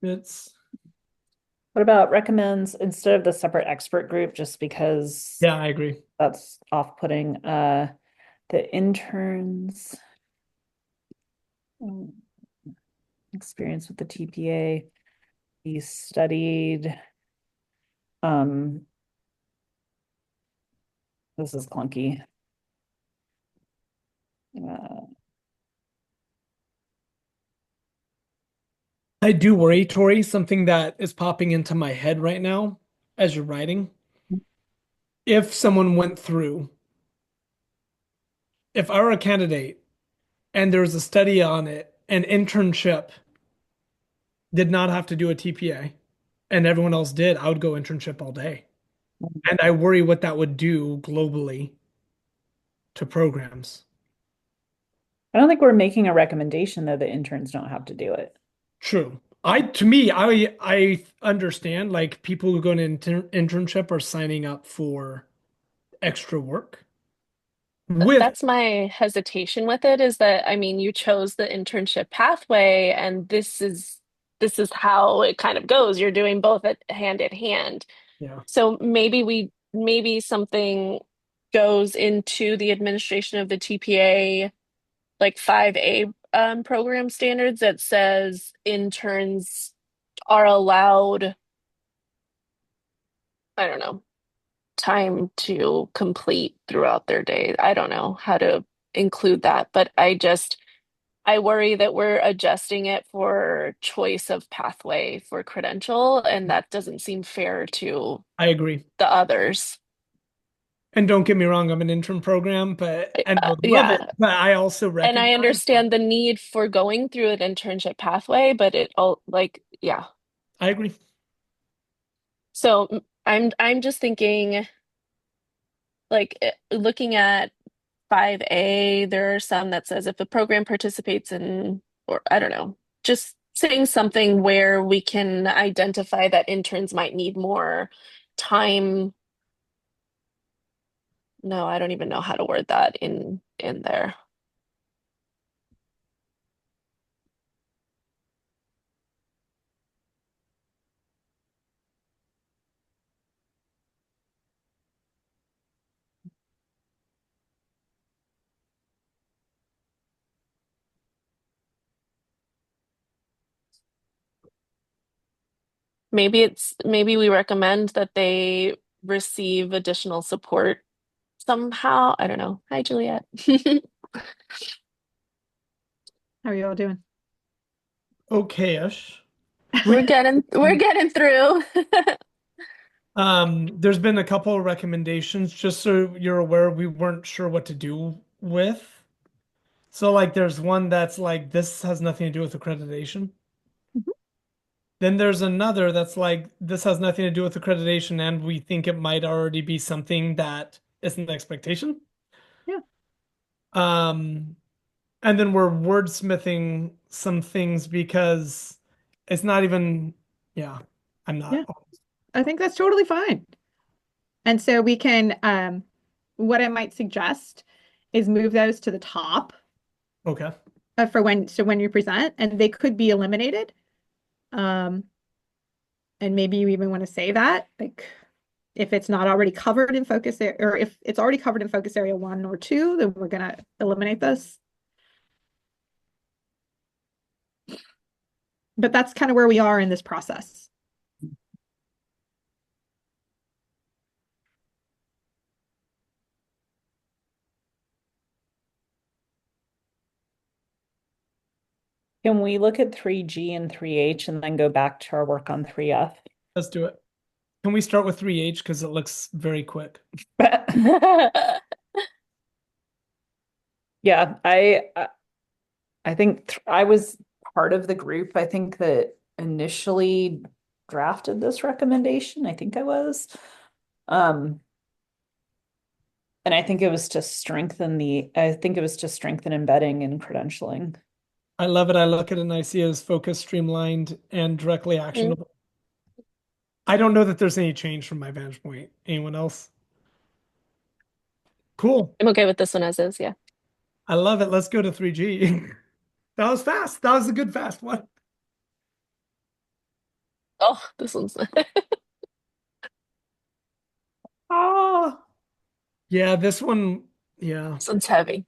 It's What about recommends instead of the separate expert group, just because yeah, I agree. that's off-putting, the interns um, experience with the TPA, he studied, um, this is clunky. Uh, I do worry, Tori, something that is popping into my head right now as you're writing. If someone went through, if I were a candidate and there was a study on it, an internship did not have to do a TPA and everyone else did, I would go internship all day. And I worry what that would do globally to programs. I don't think we're making a recommendation though the interns don't have to do it. True. To me, I understand like people who go to internship are signing up for extra work with, That's my hesitation with it is that I mean you chose the internship pathway and this is how it kind of goes. You're doing both at hand in hand. yeah, So maybe something goes into the administration of the TPA like 5A program standards that says interns are allowed, I don't know, time to complete throughout their day. I don't know how to include that, but I worry that we're adjusting it for choice of pathway for credential, and that doesn't seem fair to I agree. the others. And don't get me wrong, I'm an intern program, but and I love it, Yeah. but I also And I recognize understand the need for going through an internship pathway, but it all like, yeah. I agree. So I'm just thinking like looking at 5A, there are some that says if a program participates in, or I don't know, just saying something where we can identify that interns might need more time. No, I don't even know how to word that in there. Maybe we recommend that they receive additional support somehow. I don't know. Hi, Juliet. How are you all doing? Okay-ish. We're getting through. There's been a couple of recommendations, just so you're aware, we weren't sure what to do with. So like there's one that's like this has nothing to do with accreditation. Mhm. Then there's another that's like this has nothing to do with accreditation, and we think it might already be something that is an expectation. Yeah. Um, and then we're wordsmithing some things because it's not even, yeah, I'm Yeah. not. I think that's totally fine. And so we can, what I might suggest is move those to the top Okay. for when you present, and they could be eliminated. Um, and maybe you even want to say that, like, if it's not already covered in focus area, or if it's already covered in focus area 1 or 2, then we're gonna eliminate this. But that's kind of where we are in this process. Can we look at 3G and 3H and then go back to our work on 3F? Let's do it. Can we start with 3H because it looks very quick? Yeah, I think I was part of the group, I think that initially drafted this recommendation. I think I was. Um, And I think it was to strengthen embedding and credentialing. I love it. I look at it and I see it as focused, streamlined, and directly actionable. I don't know that there's any change from my vantage point. Anyone else? Cool. I'm okay with this one as is, yeah. I love it. Let's go to 3G. That was fast. That was a good fast one. Oh, this one's Ah, Yeah, this one, yeah. this one's heavy.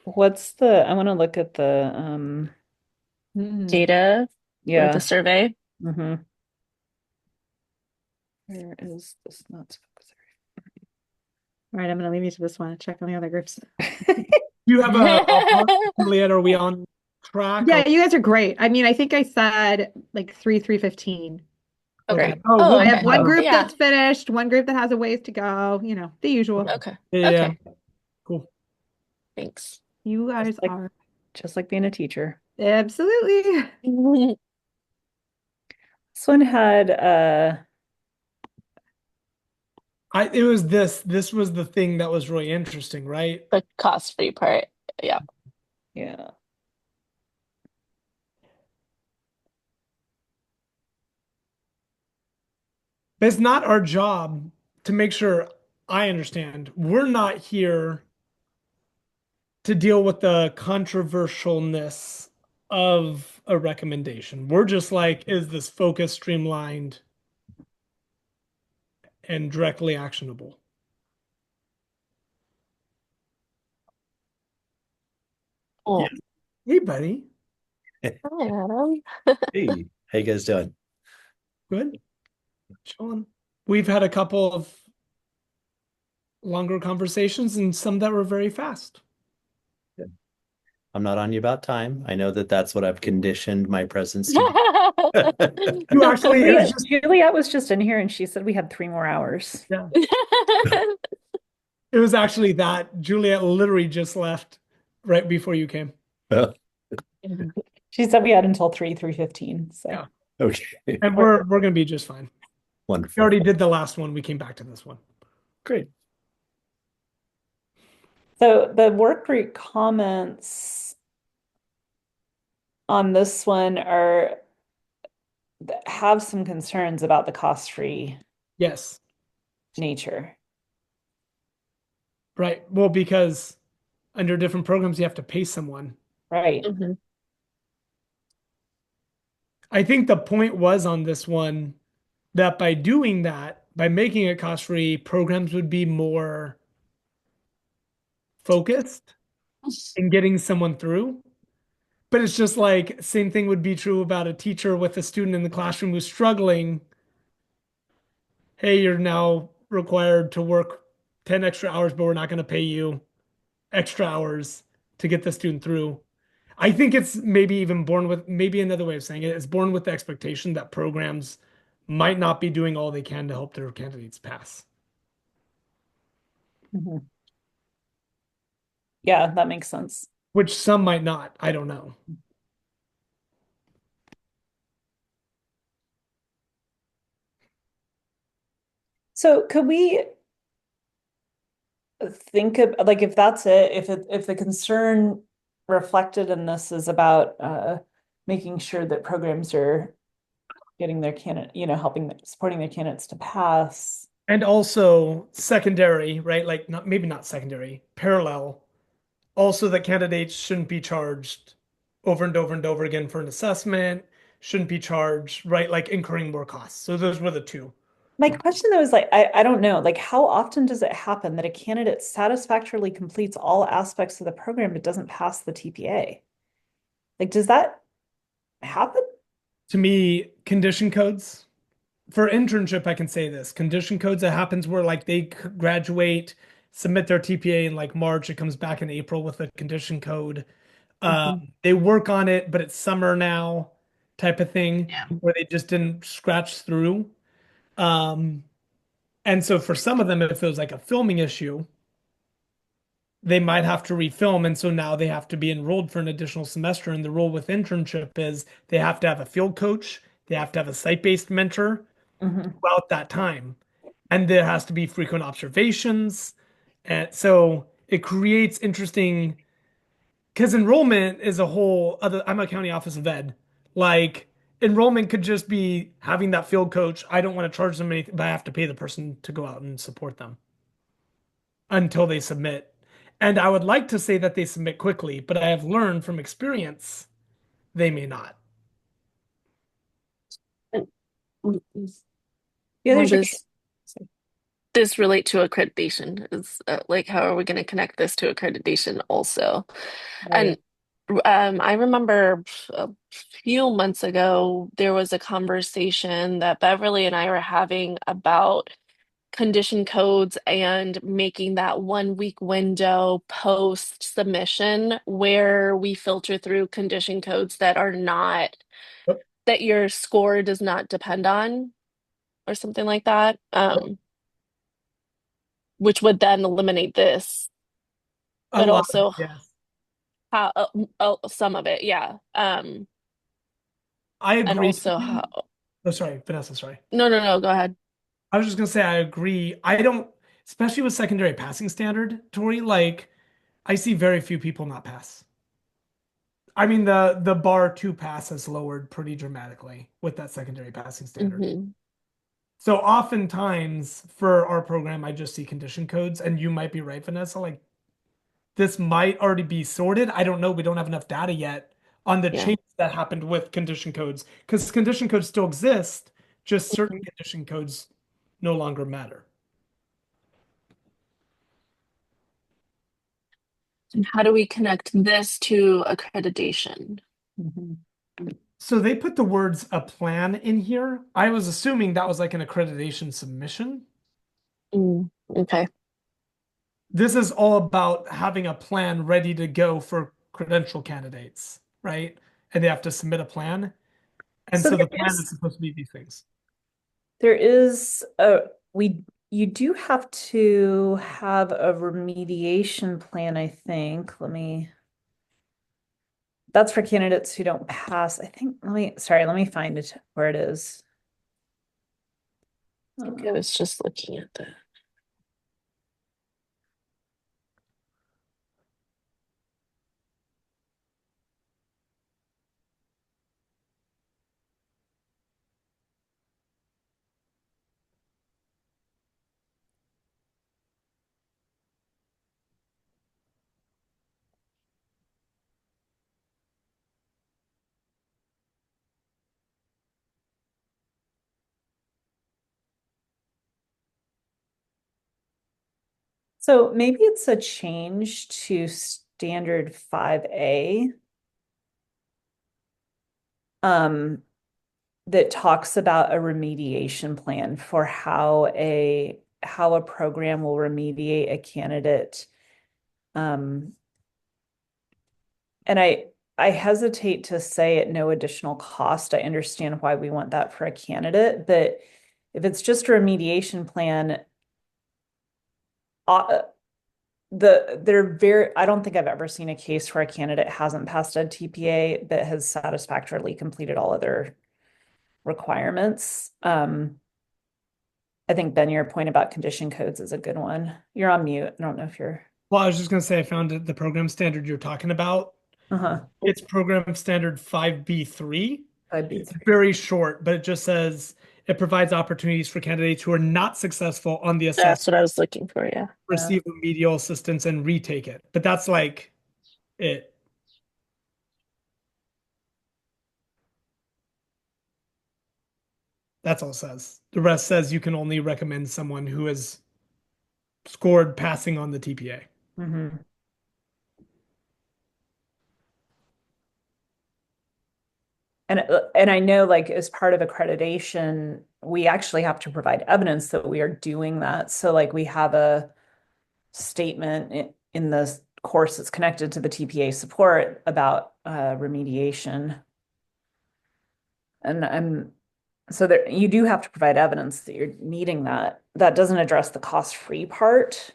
I want to look at the Data or yeah. the survey. Mm-hmm. Where is this not focus All right, I'm gonna leave you to this one. Check on the other groups. area? You have a Juliet, are we on track? Yeah, you guys are great. I mean, I think I said like 315. Okay. Great. Oh, Oh, we'll I be have one okay. group Yeah. that's finished, one group that has a ways to go, the usual. Okay. Yeah, Okay. cool. Thanks. You guys like- are Just like being a teacher. absolutely. This one had It was this was the thing that was really interesting, right? The cost-free part. Yeah. yeah. But it's not our job to make sure I understand. We're not here to deal with the controversialness of a recommendation. We're just like, is this focused, streamlined, and directly actionable? Cool. Yeah. Hey, buddy. Hi, Adam. Hey, how you guys doing? Good. Chilling. We've had a couple of longer conversations and some that were very fast. I'm not on you about time. I know that that's what I've conditioned my presence to be. You actually, it was just, Juliet was just in here and she said we had 3 more hours. yeah, it was actually that Juliet literally just left right before you came. She said we had until 3:15. So Yeah. Okay, And we're gonna be just fine. We wonderful. already did the last one. We came back to this one. Great. So the work group comments on this one have some concerns about the cost-free Yes. nature. Right. Well, because under different programs, you have to pay someone. Right. Mhm. I think the point was on this one that by doing that, by making it cost-free, programs would be more focused in getting someone through. But it's just like same thing would be true about a teacher with a student in the classroom who's struggling. Hey, you're now required to work 10 extra hours, but we're not going to pay you extra hours to get the student through. I think it's maybe even born with maybe another way of saying it is born with the expectation that programs might not be doing all they can to help their candidates pass. Mhm. Yeah, that makes sense. Which some might not. I don't know. So could we think of like if that's it, if the concern reflected in this is about making sure that programs are getting their supporting their candidates to pass. And also secondary, right? Like not maybe not secondary, parallel. Also that candidates shouldn't be charged over and over and over again for an assessment, shouldn't be charged, right? Like incurring more costs. So those were the two. My question though is like, I don't know, like how often does it happen that a candidate satisfactorily completes all aspects of the program but doesn't pass the TPA? Like, does that happen? To me, condition codes for internship, I can say this condition codes that happens where like they graduate, submit their TPA in like March, it comes back in April with a condition code. They work on it, but it's summer now type of thing Yeah. where they just didn't scratch through. And so for some of them, if it was like a filming issue, they might have to refilm. And so now they have to be enrolled for an additional semester. And the rule with internship is they have to have a field coach, they have to have a site-based mentor Mhm. throughout that time. and there has to be frequent observations. And so it creates interesting, because enrollment is a whole other, I'm a county office of ed. Like enrollment could just be having that field coach. I don't want to charge them anything, but I have to pay the person to go out and support them until they submit. And I would like to say that they submit quickly, but I have learned from experience they may not. Will The other thing, this relate to accreditation? Is like, how are we going to connect this to accreditation also? And right? I remember a few months ago, there was a conversation that Beverly and I were having about condition codes and making that 1 week window post submission where we filter through condition codes that are not, that your score does not depend on, or something like that. Which would then eliminate this, A but lot of it, also yes. how some of it, yeah. I And agree. also how. Oh, sorry, Vanessa, sorry. No, go ahead. I was just gonna say I agree. I don't, especially with secondary passing standard, Tori, like I see very few people not pass. I mean the bar to pass has lowered pretty dramatically with that secondary passing standard. Hmm. So oftentimes for our program, I just see condition codes, and you might be right, Vanessa. Like this might already be sorted. I don't know. We don't have enough data yet on the Yeah. change that happened with condition codes because condition codes still exist, just certain Mhm. condition codes no longer matter. And how do we connect this to accreditation? Mhm. So they put the words a plan in here. I was assuming that was like an accreditation submission. Okay. This is all about having a plan ready to go for credential candidates, right? And they have to submit a plan. And So so the plan is supposed to be these things. there is a we you do have to have a remediation plan, I think. That's for candidates who don't pass. I think let me find it where it is. Okay, I was just looking at that. So maybe it's a change to standard 5A. Um, that talks about a remediation plan for how a program will remediate a candidate. And I hesitate to say at no additional cost. I understand why we want that for a candidate, but if it's just a remediation plan, uh, I don't think I've ever seen a case where a candidate hasn't passed a TPA that has satisfactorily completed all other requirements. I think Ben, your point about condition codes is a good one. You're on mute. I don't know if you're. Well, I was just going to say I found the program standard you're talking about. Uh-huh. It's program standard 5B3. I'd be It's three. very short, but it just says it provides opportunities for candidates who are not successful on the assessment, That's what I was looking for, yeah. receive remedial assistance and retake it. But that's like it. That's all it says. The rest says you can only recommend someone who has scored passing on the TPA. Mm-hmm. And I know like as part of accreditation, we actually have to provide evidence that we are doing that. So like we have a statement in the course that's connected to the TPA support about remediation. And so there you do have to provide evidence that you're needing that. That doesn't address the cost-free part.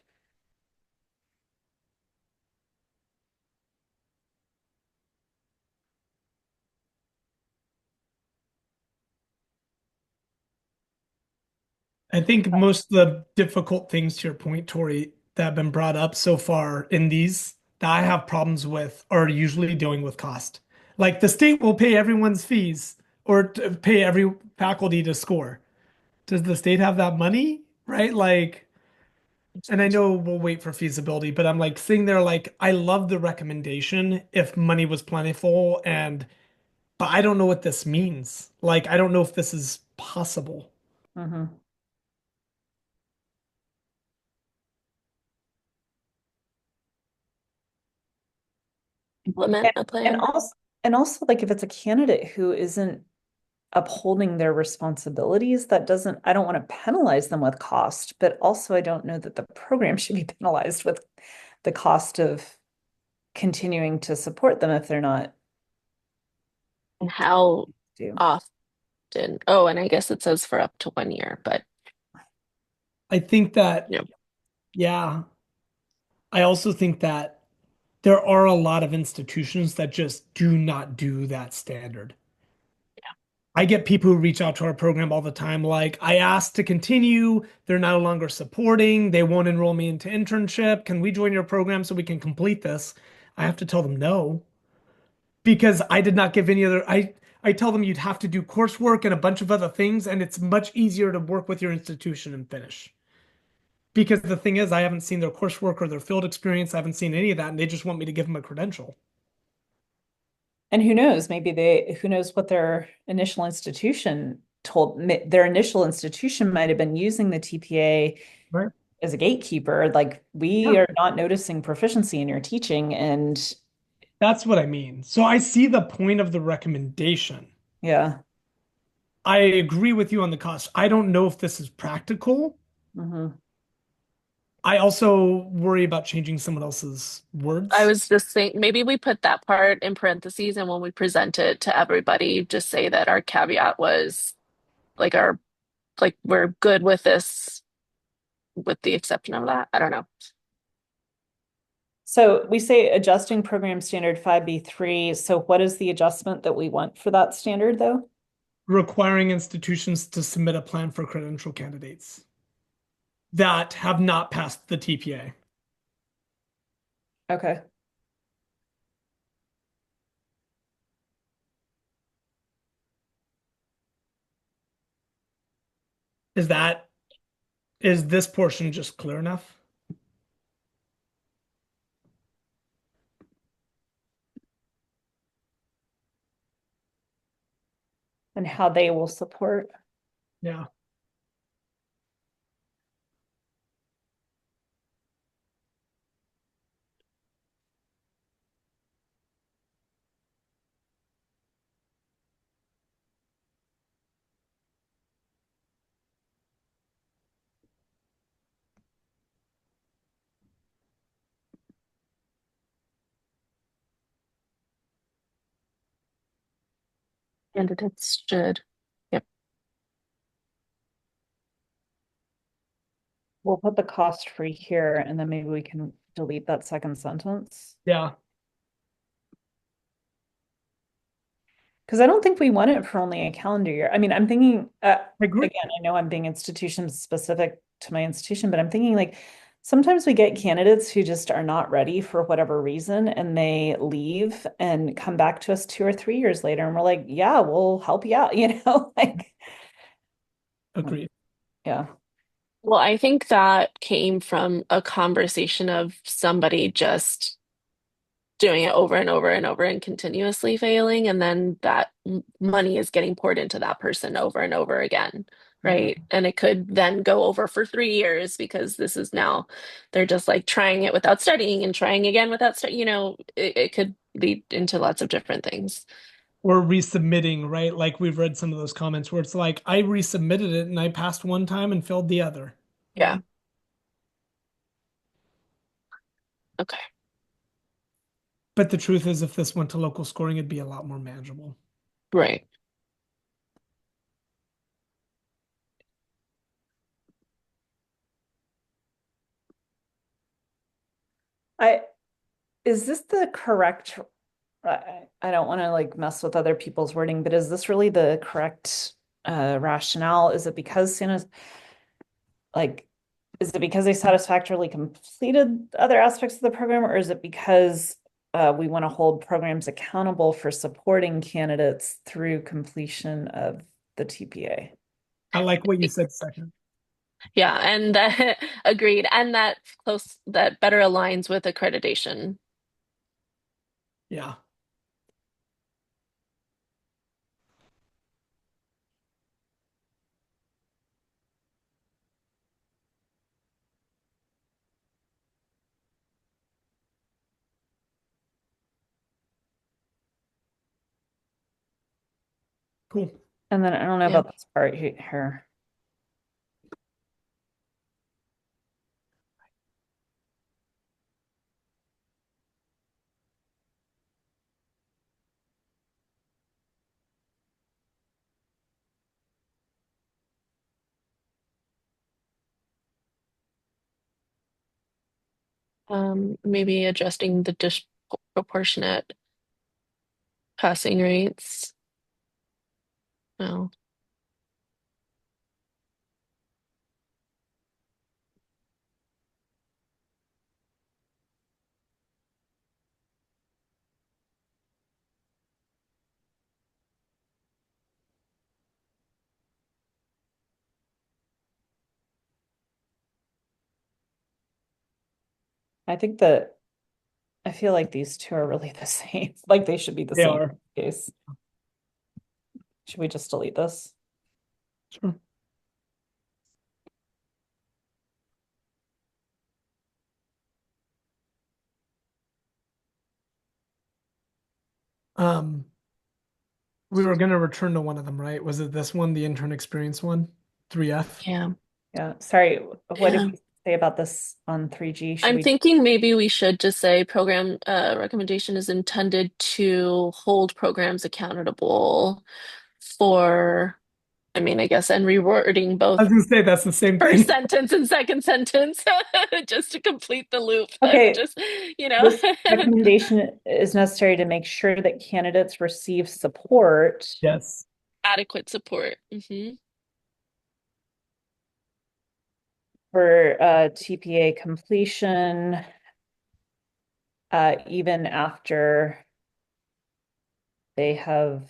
I think most of the difficult things to your point, Tori, that have been brought up so far in these that I have problems with are usually dealing with cost. Like the state will pay everyone's fees or pay every faculty to score. Does the state have that money? Right? Like, and I know we'll wait for feasibility, but I'm like sitting there like I love the recommendation if money was plentiful and but I don't know what this means. Like I don't know if this is possible. Mhm. Implement And, a and plan. also, and also, like if it's a candidate who isn't upholding their responsibilities, that doesn't, I don't want to penalize them with cost, but also I don't know that the program should be penalized with the cost of continuing to support them if they're not And how due. often? Oh, and I guess it says for up to 1 year, but I think that, yeah. yeah, I also think that there are a lot of institutions that just do not do that standard. I get people who reach out to our program all the time, like, I asked to continue, they're no longer supporting, they won't enroll me into internship. Can we join your program so we can complete this? I have to tell them no, because I did not give any other, I tell them you'd have to do coursework and a bunch of other things, and it's much easier to work with your institution and finish. Because the thing is, I haven't seen their coursework or their field experience. I haven't seen any of that, and they just want me to give them a credential. And who knows, who knows what their initial institution their initial institution might have been using the TPA Right. as a gatekeeper. Like, we Yeah. are not noticing proficiency in your teaching. And That's what I mean. So I see the point of the recommendation. yeah. I agree with you on the cost. I don't know if this is practical. Mhm. I also worry about changing someone else's I words. was just saying maybe we put that part in parentheses and when we present it to everybody, just say that our caveat was like our like we're good with this with the exception of that. I don't know. So we say adjusting program standard 5B3. So what is the adjustment that we want for that standard though? Requiring institutions to submit a plan for credential candidates that have not passed the TPA. Okay. Is that, is this portion just clear enough? And how they will support. Yeah. Candidates should. Yep. We'll put the cost free here and then maybe we can delete that second sentence. Yeah. Because I don't think we want it for only a calendar year. I mean, I'm thinking, I agree. again, I know I'm being institution specific to my institution, but I'm thinking like sometimes we get candidates who just are not ready for whatever reason and they leave and come back to us 2 or 3 years later and we're like, yeah, we'll help you out, like, Agreed. yeah. Well, I think that came from a conversation of somebody just doing it over and over and over and continuously failing, and then that money is getting poured into that person over and over again, right? Mhm. And it could then go over for 3 years because this is now they're just like trying it without studying and trying again without studying. It could lead into lots of different things. Or resubmitting, right? Like we've read some of those comments where it's like, I resubmitted it and I passed one time and failed the other. Yeah. Okay. But the truth is, if this went to local scoring, it'd be a lot more manageable. Right. I is this the correct I don't want to like mess with other people's wording, but is this really the correct rationale? Is it because like, is it because they satisfactorily completed other aspects of the program, or is it because we want to hold programs accountable for supporting candidates through completion of the TPA? I like what you said second. Yeah, and that agreed. And that better aligns with accreditation. Yeah. Cool. And then I don't know Yeah. about this part here. Maybe adjusting the disproportionate passing rates. No. I think that I feel like these two are really the same. Like they should be the They same are. case. Should we just delete this? Sure. Um, we were going to return to one of them, right? Was it this one, the intern experience one? 3F? Yeah. Yeah. Sorry. What did Yeah. we say about this on 3G? Should I'm we? thinking maybe we should just say program recommendation is intended to hold programs accountable for, I mean, I guess, and rewording I both was going to say that's the same first thing. sentence and second sentence just to complete the loop. Okay. Just, you know. This recommendation is necessary to make sure that candidates receive support Yes. Adequate support. for TPA completion, even after they have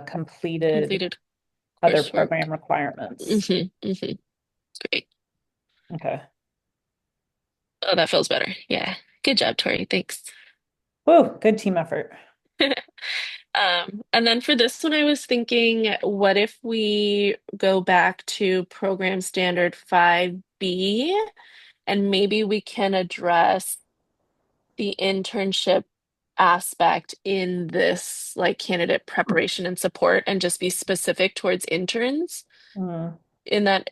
completed Completed other coursework. program requirements. Great. Okay. Oh, that feels better. Yeah. Good job, Tori. Thanks. Whoa, good team effort. And then for this one, I was thinking, what if we go back to program standard 5B and maybe we can address the internship aspect in this like candidate preparation and support and just be specific towards interns Hmm. in that.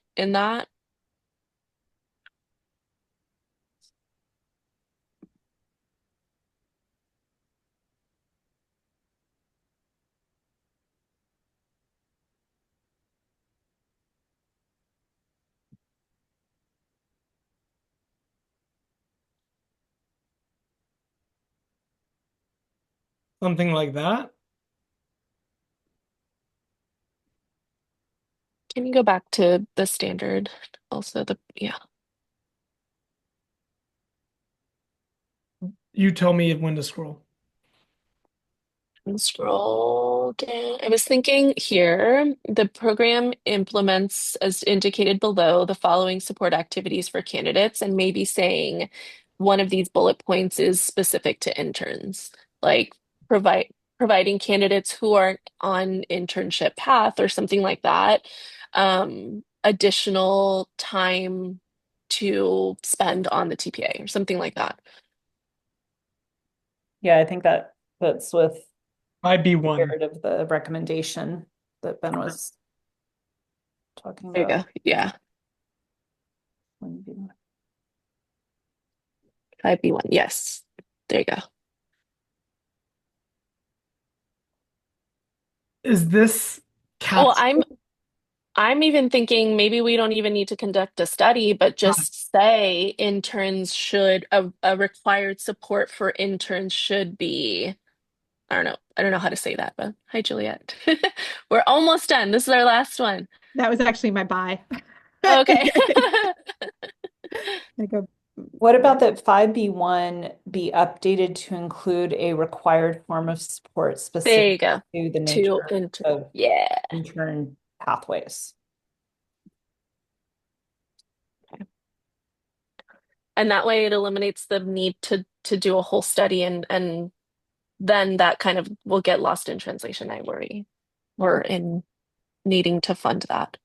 Something like that. Can you go back to the standard? Also yeah. You tell me when to scroll. And scroll down. I was thinking here, the program implements, as indicated below, the following support activities for candidates, and maybe saying one of these bullet points is specific to interns, like providing candidates who aren't on internship path or something like that, additional time to spend on the TPA or something like that. Yeah, I think that fits with IB1. spirit of the recommendation that Ben was talking There you about. go. Yeah. 5B1. Yes. There you go. Is this Well, caps? I'm even thinking maybe we don't even need to conduct a study, but just say interns should a required support for interns should be, I don't know. I don't know how to say that, but hi, Juliet. We're almost done. This is our last one. That was actually my buy. Okay. Gonna go. What about that 5B1 be updated to include a required form of support There specific you go. to the To nature enter. of Yeah. intern pathways? And that way it eliminates the need to do a whole study and then that kind of will get lost in translation, I worry, or in needing to fund that.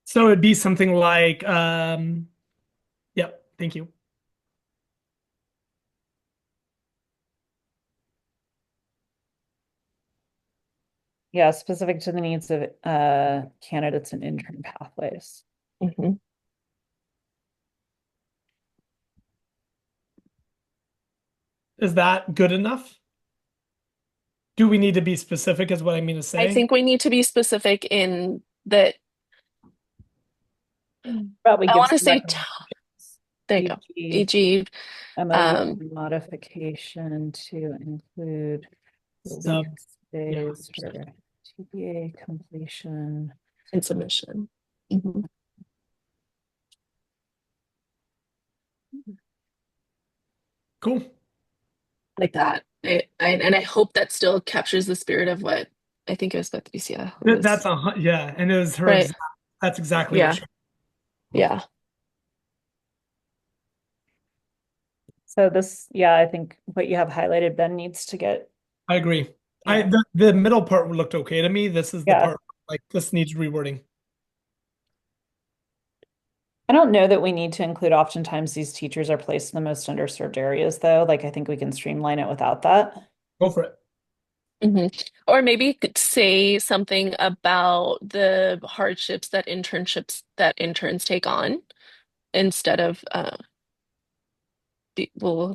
So it'd be something like, yep, thank you. Yeah, specific to the needs of candidates and intern pathways. Mhm. Is that good enough? Do we need to be specific is what I mean to I say? think we need to be specific in that. Probably I give want to some say, recommendations. there you go. E.g., E.g., MOU modification to include Sub, yeah. days for TPA completion. in submission. Mhm. Cool. Like that. And I hope that still captures the spirit of what I think it was Beth Lucia That's was, yeah, and it was her right? that's exactly what Yeah. she. Yeah. So this, yeah, I think what you have highlighted, Ben, needs to get, I agree. yeah. The middle part looked okay to me. This is the Yeah. part like this needs rewording. I don't know that we need to include oftentimes these teachers are placed in the most underserved areas, though. Like, I think we can streamline it without that. Go for it. Or maybe you could say something about the hardships that interns take on instead of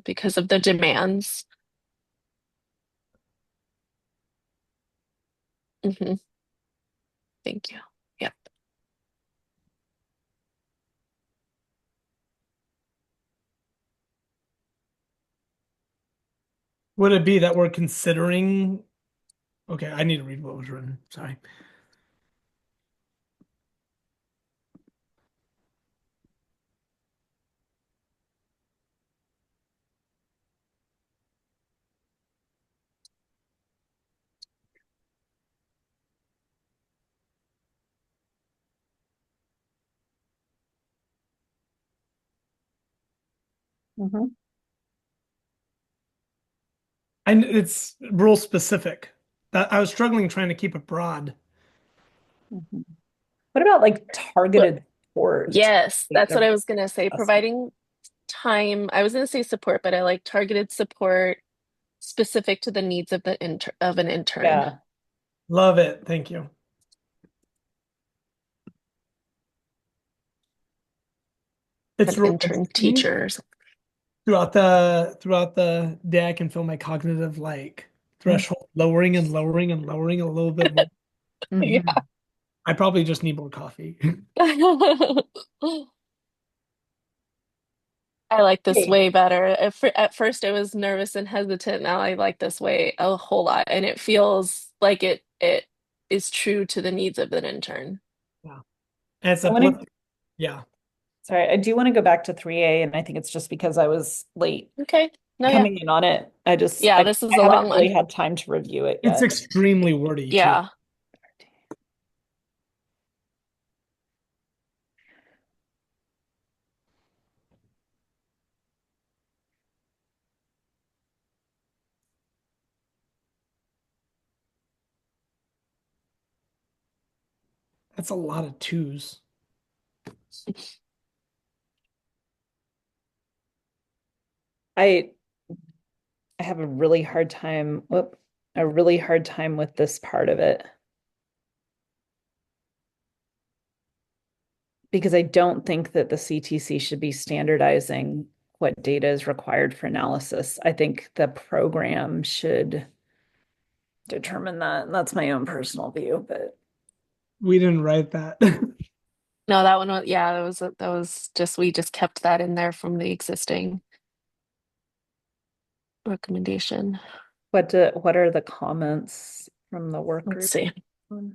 because of the demands. hmm Thank you. Yeah. Would it be that we're considering? Okay, I need to read what was written. Sorry. Mhm. And it's rule specific. That I was struggling trying to keep it broad. Mhm. What about like But targeted support? yes, that's what I was gonna say. Assessment. Providing time. I was gonna say support, but I like targeted support specific to the needs of an intern, Yeah. Love it. Thank you. It's an real intern to me. teachers. Throughout the day, I can feel my cognitive like threshold lowering and lowering and lowering a little bit more. Yeah. Mhm. I probably just need more coffee. I like this Hey, way better. At first, I was nervous and hesitant. Now I like this way a whole lot, and it feels like it is true to the needs of an intern. Yeah. And it's I a want to, yeah. sorry, I do want to go back to 3A, and I think it's just because I was late Okay. No, yeah. coming in on it. Yeah, I this is a long haven't really one. had time to review it It's yet. extremely wordy too. Yeah. That's a lot of twos. I I have a really hard time, a really hard time with this part of it. Because I don't think that the CTC should be standardizing what data is required for analysis. I think the program should determine that. And that's my own personal view, but We didn't write that. No, that one was, yeah, that was just, we just kept that in there from the existing recommendation. what are the comments from the work Let's group? see.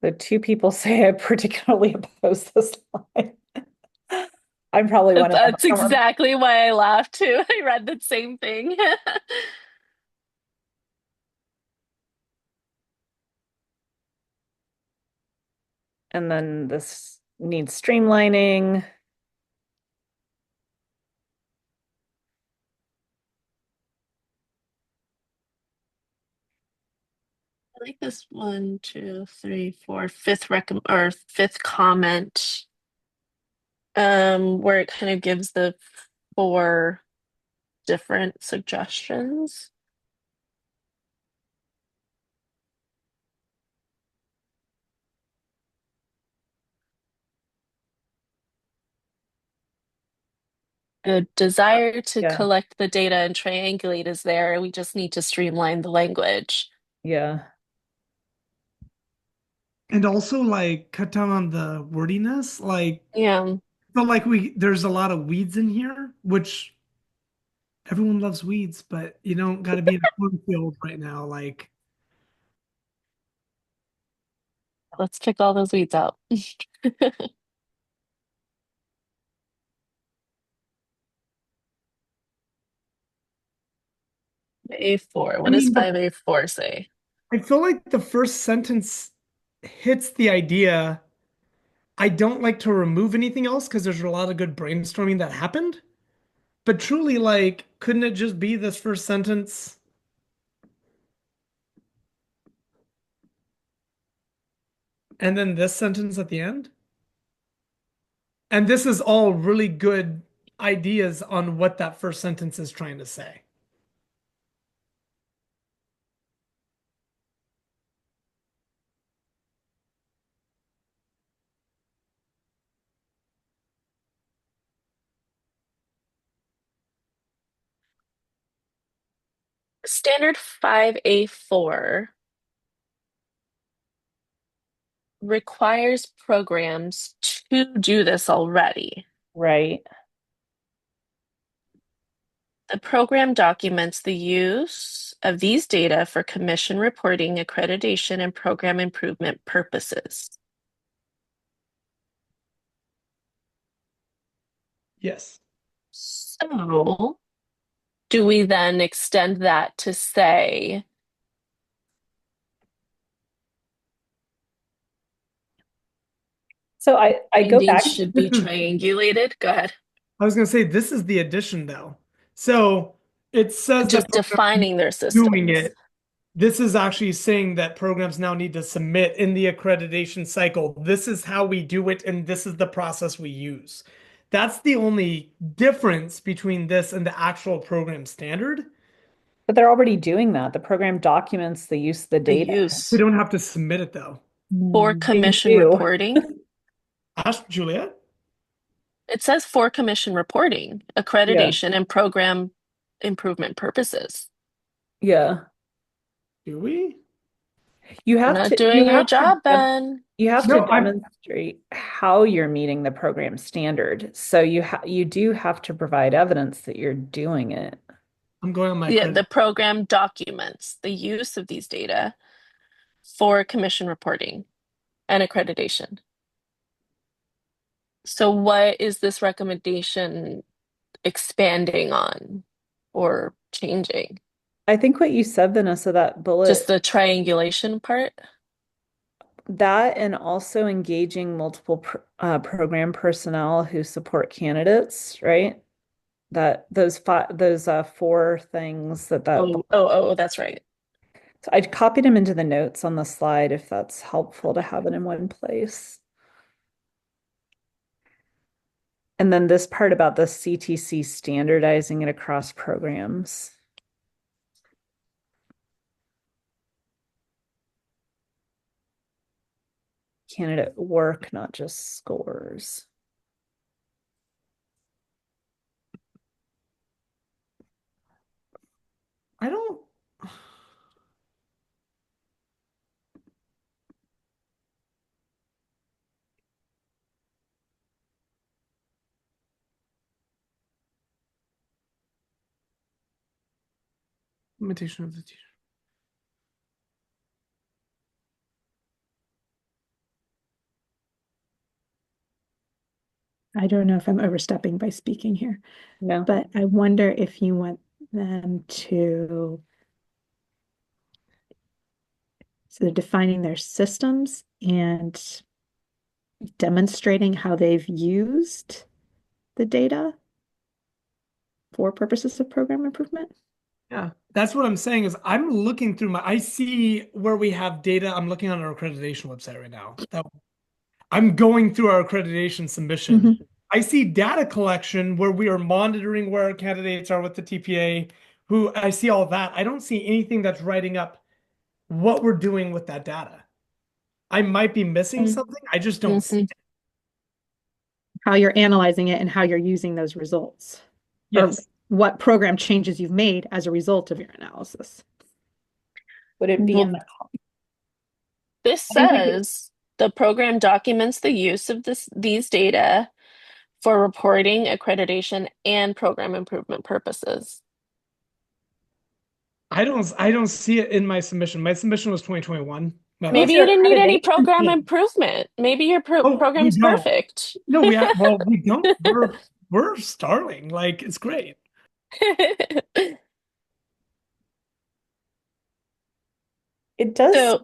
The two people say I particularly oppose this line. I'm probably one of them. That's exactly why I laughed too. I read the same thing. And then this needs streamlining. I like this one, two, three, four, fifth comment. Where it kind of gives the four different suggestions. The desire to Yeah. collect the data and triangulate is there. We just need to streamline the language. Yeah. And also like cut down on the wordiness. Like, Yeah. but like there's a lot of weeds in here, which everyone loves weeds, but you don't got to be in a cornfield right now. Like, Let's pick all those weeds out. A4. I What does mean, 5A4 say? I feel like the first sentence hits the idea. I don't like to remove anything else because there's a lot of good brainstorming that happened. But truly, like, couldn't it just be this first sentence? And then this sentence at the end? And this is all really good ideas on what that first sentence is trying to say. Standard 5A4 requires programs to do this already. Right. The program documents the use of these data for commission reporting, accreditation, and program improvement purposes. Yes. So, do we then extend that to say So I go findings back. should be triangulated? Go ahead. I was going to say this is the addition though. So it says that Just programs defining their doing systems. it. This is actually saying that programs now need to submit in the accreditation cycle. This is how we do it, and this is the process we use. That's the only difference between this and the actual program standard. But they're already doing that. The program documents the use of the The data. We use don't have to submit it though. for They commission do. reporting. Ask Juliet. It says for commission reporting, Yeah. accreditation, and program improvement purposes. Yeah. Do we? You You're have not to doing your job, dem- Ben. you have to No, I'm demonstrate how you're meeting the program standard. So you do have to provide evidence that you're doing it. going on my Yeah, credit. the program documents the use of these data for commission reporting and accreditation. So what is this recommendation expanding on or changing? I think what you said, Vanessa, that Just bullet, the triangulation part? that and also engaging multiple program personnel who support candidates, right? That those four things Oh, that's right. so I copied them into the notes on the slide if that's helpful to have it in one place. And then this part about the CTC standardizing it across programs. Candidate work, not just scores. Limitation of the teacher. I don't know if I'm overstepping by speaking here, No. but I wonder if you want them to, so they're defining their systems and demonstrating how they've used the data for purposes of program improvement. Yeah, that's what I'm saying is I'm looking through I see where we have data. I'm looking on our accreditation website right now. I'm going through our accreditation submission. Mhm. I see data collection where we are monitoring where our candidates are with the TPA, who I see all that. I don't see anything that's writing up what we're doing with that data. I might be missing something. I just don't see it. How you're analyzing it and how you're using those results. Or Yes. what program changes you've made as a result of your analysis. Would it be Well, in the This I think says the program documents the use of these data for reporting, accreditation, and program improvement purposes. I don't see it in my submission. My submission was 2021. Maybe your you didn't need any accreditation program team? improvement. Maybe your Oh, we program's don't. perfect. No, we don't. We're starting. Like it's great. It does So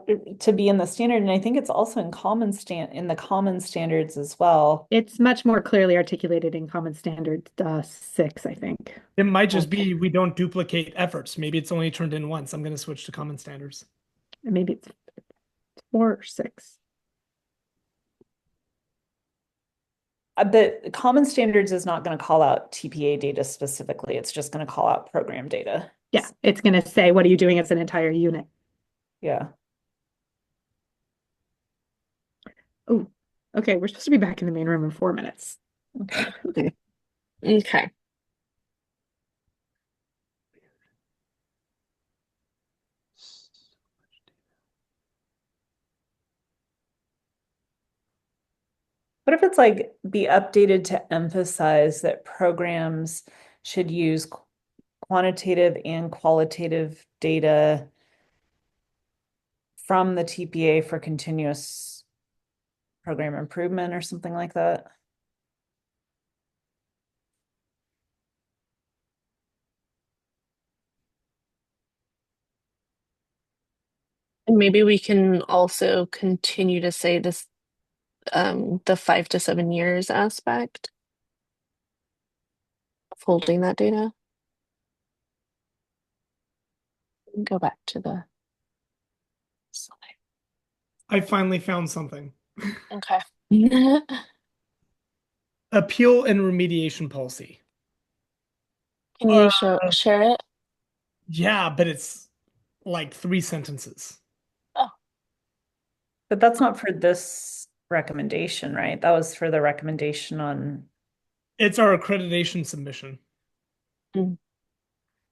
seem to be in the standard, and I think it's also in the common standards as well. It's much more clearly articulated in Common Standard 6, I think. It might just okay. be we don't duplicate efforts. Maybe it's only turned in once. I'm going to switch to common standards. And maybe it's 4 or 6. The common standards is not going to call out TPA data specifically. It's just going to call out program data. Yeah, it's going to say, what are you doing as an entire unit? Yeah. Oh, okay. We're supposed to be back in the main room in 4 minutes. Okay. Okay. What if it's like be updated to emphasize that programs should use quantitative and qualitative data from the TPA for continuous program improvement or something like that? And maybe we can also continue to say this, the 5 to 7 years aspect of holding that data. Go back to the slide. I finally found something. Okay. Appeal and remediation policy. Can you share it? Yeah, but it's like 3 sentences. Oh, But that's not for this recommendation, right? That was for the recommendation on. It's our accreditation submission. mm.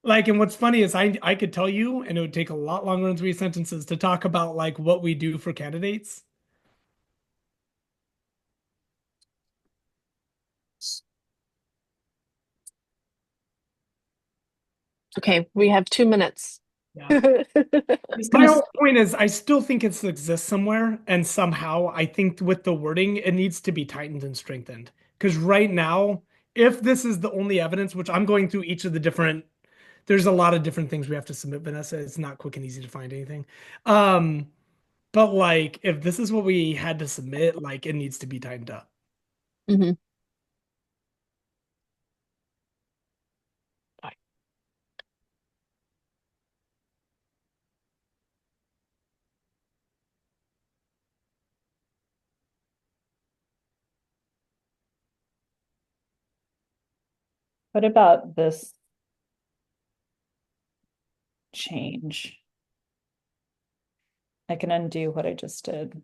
Like, and what's funny is I could tell you, and it would take a lot longer than 3 sentences to talk about like what we do for candidates. Okay, we have 2 minutes. Yeah. My whole point is I still think it exists somewhere, and somehow I think with the wording, it needs to be tightened and strengthened. Because right now, if this is the only evidence, which I'm going through each of the different, there's a lot of different things we have to submit, Vanessa. It's not quick and easy to find anything. But like if this is what we had to submit, like it needs to be tightened up. Mhm. What about this change? I can undo what I just did,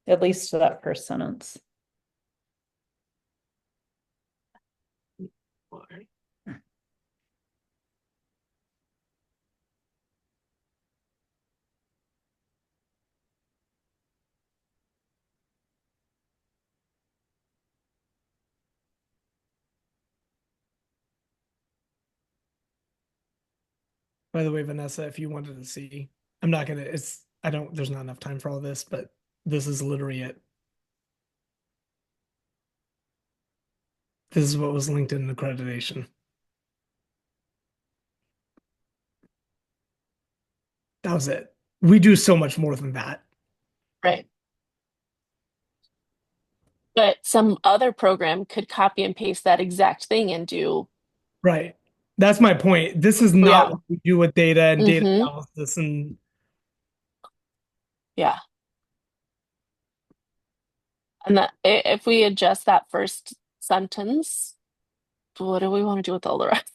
at least to that first sentence. By the way, Vanessa, if you wanted to see, I'm not gonna, there's not enough time for all this, but this is literally it. This is what was linked in accreditation. That was it. We do so much more than that. Right. But some other program could copy and paste that exact thing and do, Right. That's my point. This is not yeah. what we do with data and data Mm-hmm. analysis and Yeah. And that if we adjust that first sentence, what do we want to do with all the rest?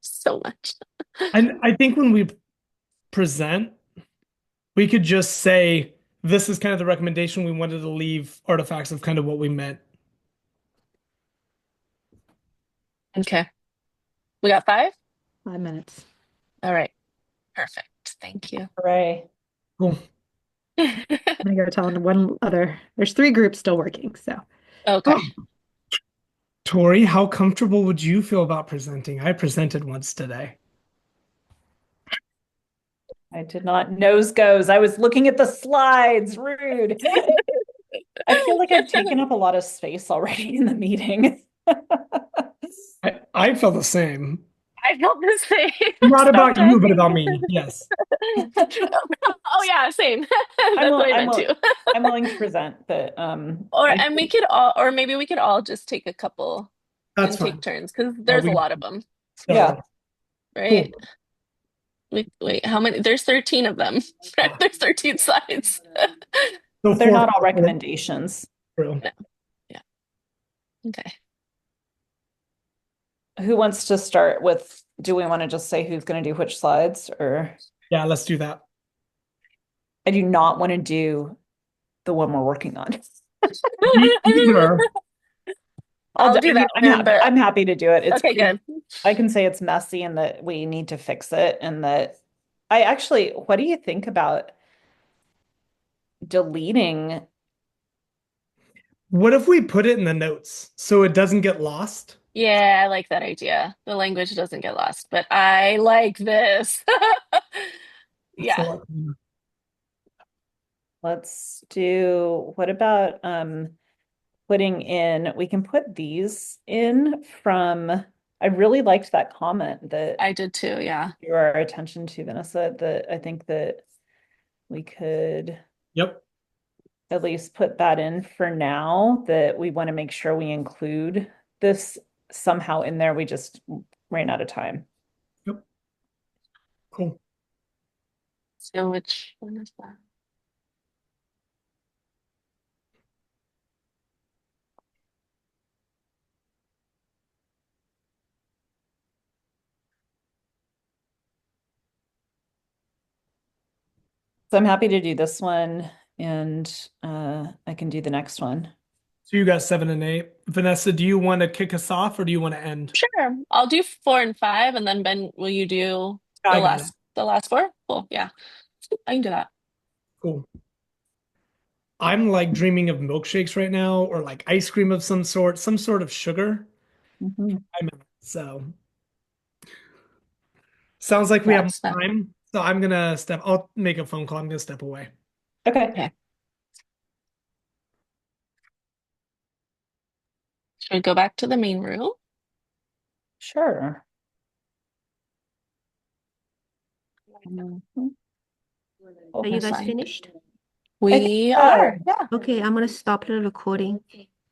So much. I think when we present, we could just say this is kind of the recommendation. We wanted to leave artifacts of kind of what we meant. Okay. We got 5? 5 minutes. All right. Perfect. Thank you. Hooray. Cool. I'm gonna go tell one other. There's 3 groups still working, so. Okay. Oh. Tori, how comfortable would you feel about presenting? I presented once today. I did not nose goes. I was looking at the slides. Rude. I feel like I've taken up a lot of space already in the meeting. I felt the same. I felt the same. Not about you, but Sometimes. about me. Yes. Oh yeah, same. That's what I meant too. I'm willing to present, but And we could all, or maybe we could all just take a couple That's and take fine. turns because there's a lot of them, yeah. right? Cool. Wait, how many? There's 13 of them. There's 13 slides. So They're not all 4 recommendations. True. No. Yeah. Okay. Who wants to start with, do we want to just say who's going to do which slides, or Yeah, let's do that. I do not want to do the one we're working on. Me either. I'll do that one, but I'm happy to do it. It's okay, good. I can say it's messy and that we need to fix it, and that what do you think about deleting? What if we put it in the notes so it doesn't get lost? Yeah, I like that idea. The language doesn't get lost, but I like this. Yeah. Let's do, what about putting in, we can put these in from, I really liked that comment that I did too, yeah. drew our attention to, Vanessa, that I think that we could Yep. at least put that in for now, that we want to make sure we include this somehow in there. We just ran out of time. Yep. Cool. So which one is that? So I'm happy to do this one, and I can do the next one. So you got 7 and 8. Vanessa, do you want to kick us off or do you want to end? Sure. I'll do 4 and 5, and then Ben, will you do I got it. the last 4? Cool. Yeah. I can do that. Cool. I'm like dreaming of milkshakes right now or like ice cream of some sort of sugar. Mhm. So sounds like we have That's fun. time. So I'll make a phone call. I'm gonna step away. Okay. Okay. Should we go back to the main room? Sure. Mhm. Are you That's guys fine. finished? We are. Yeah. Okay, I'm gonna stop the recording.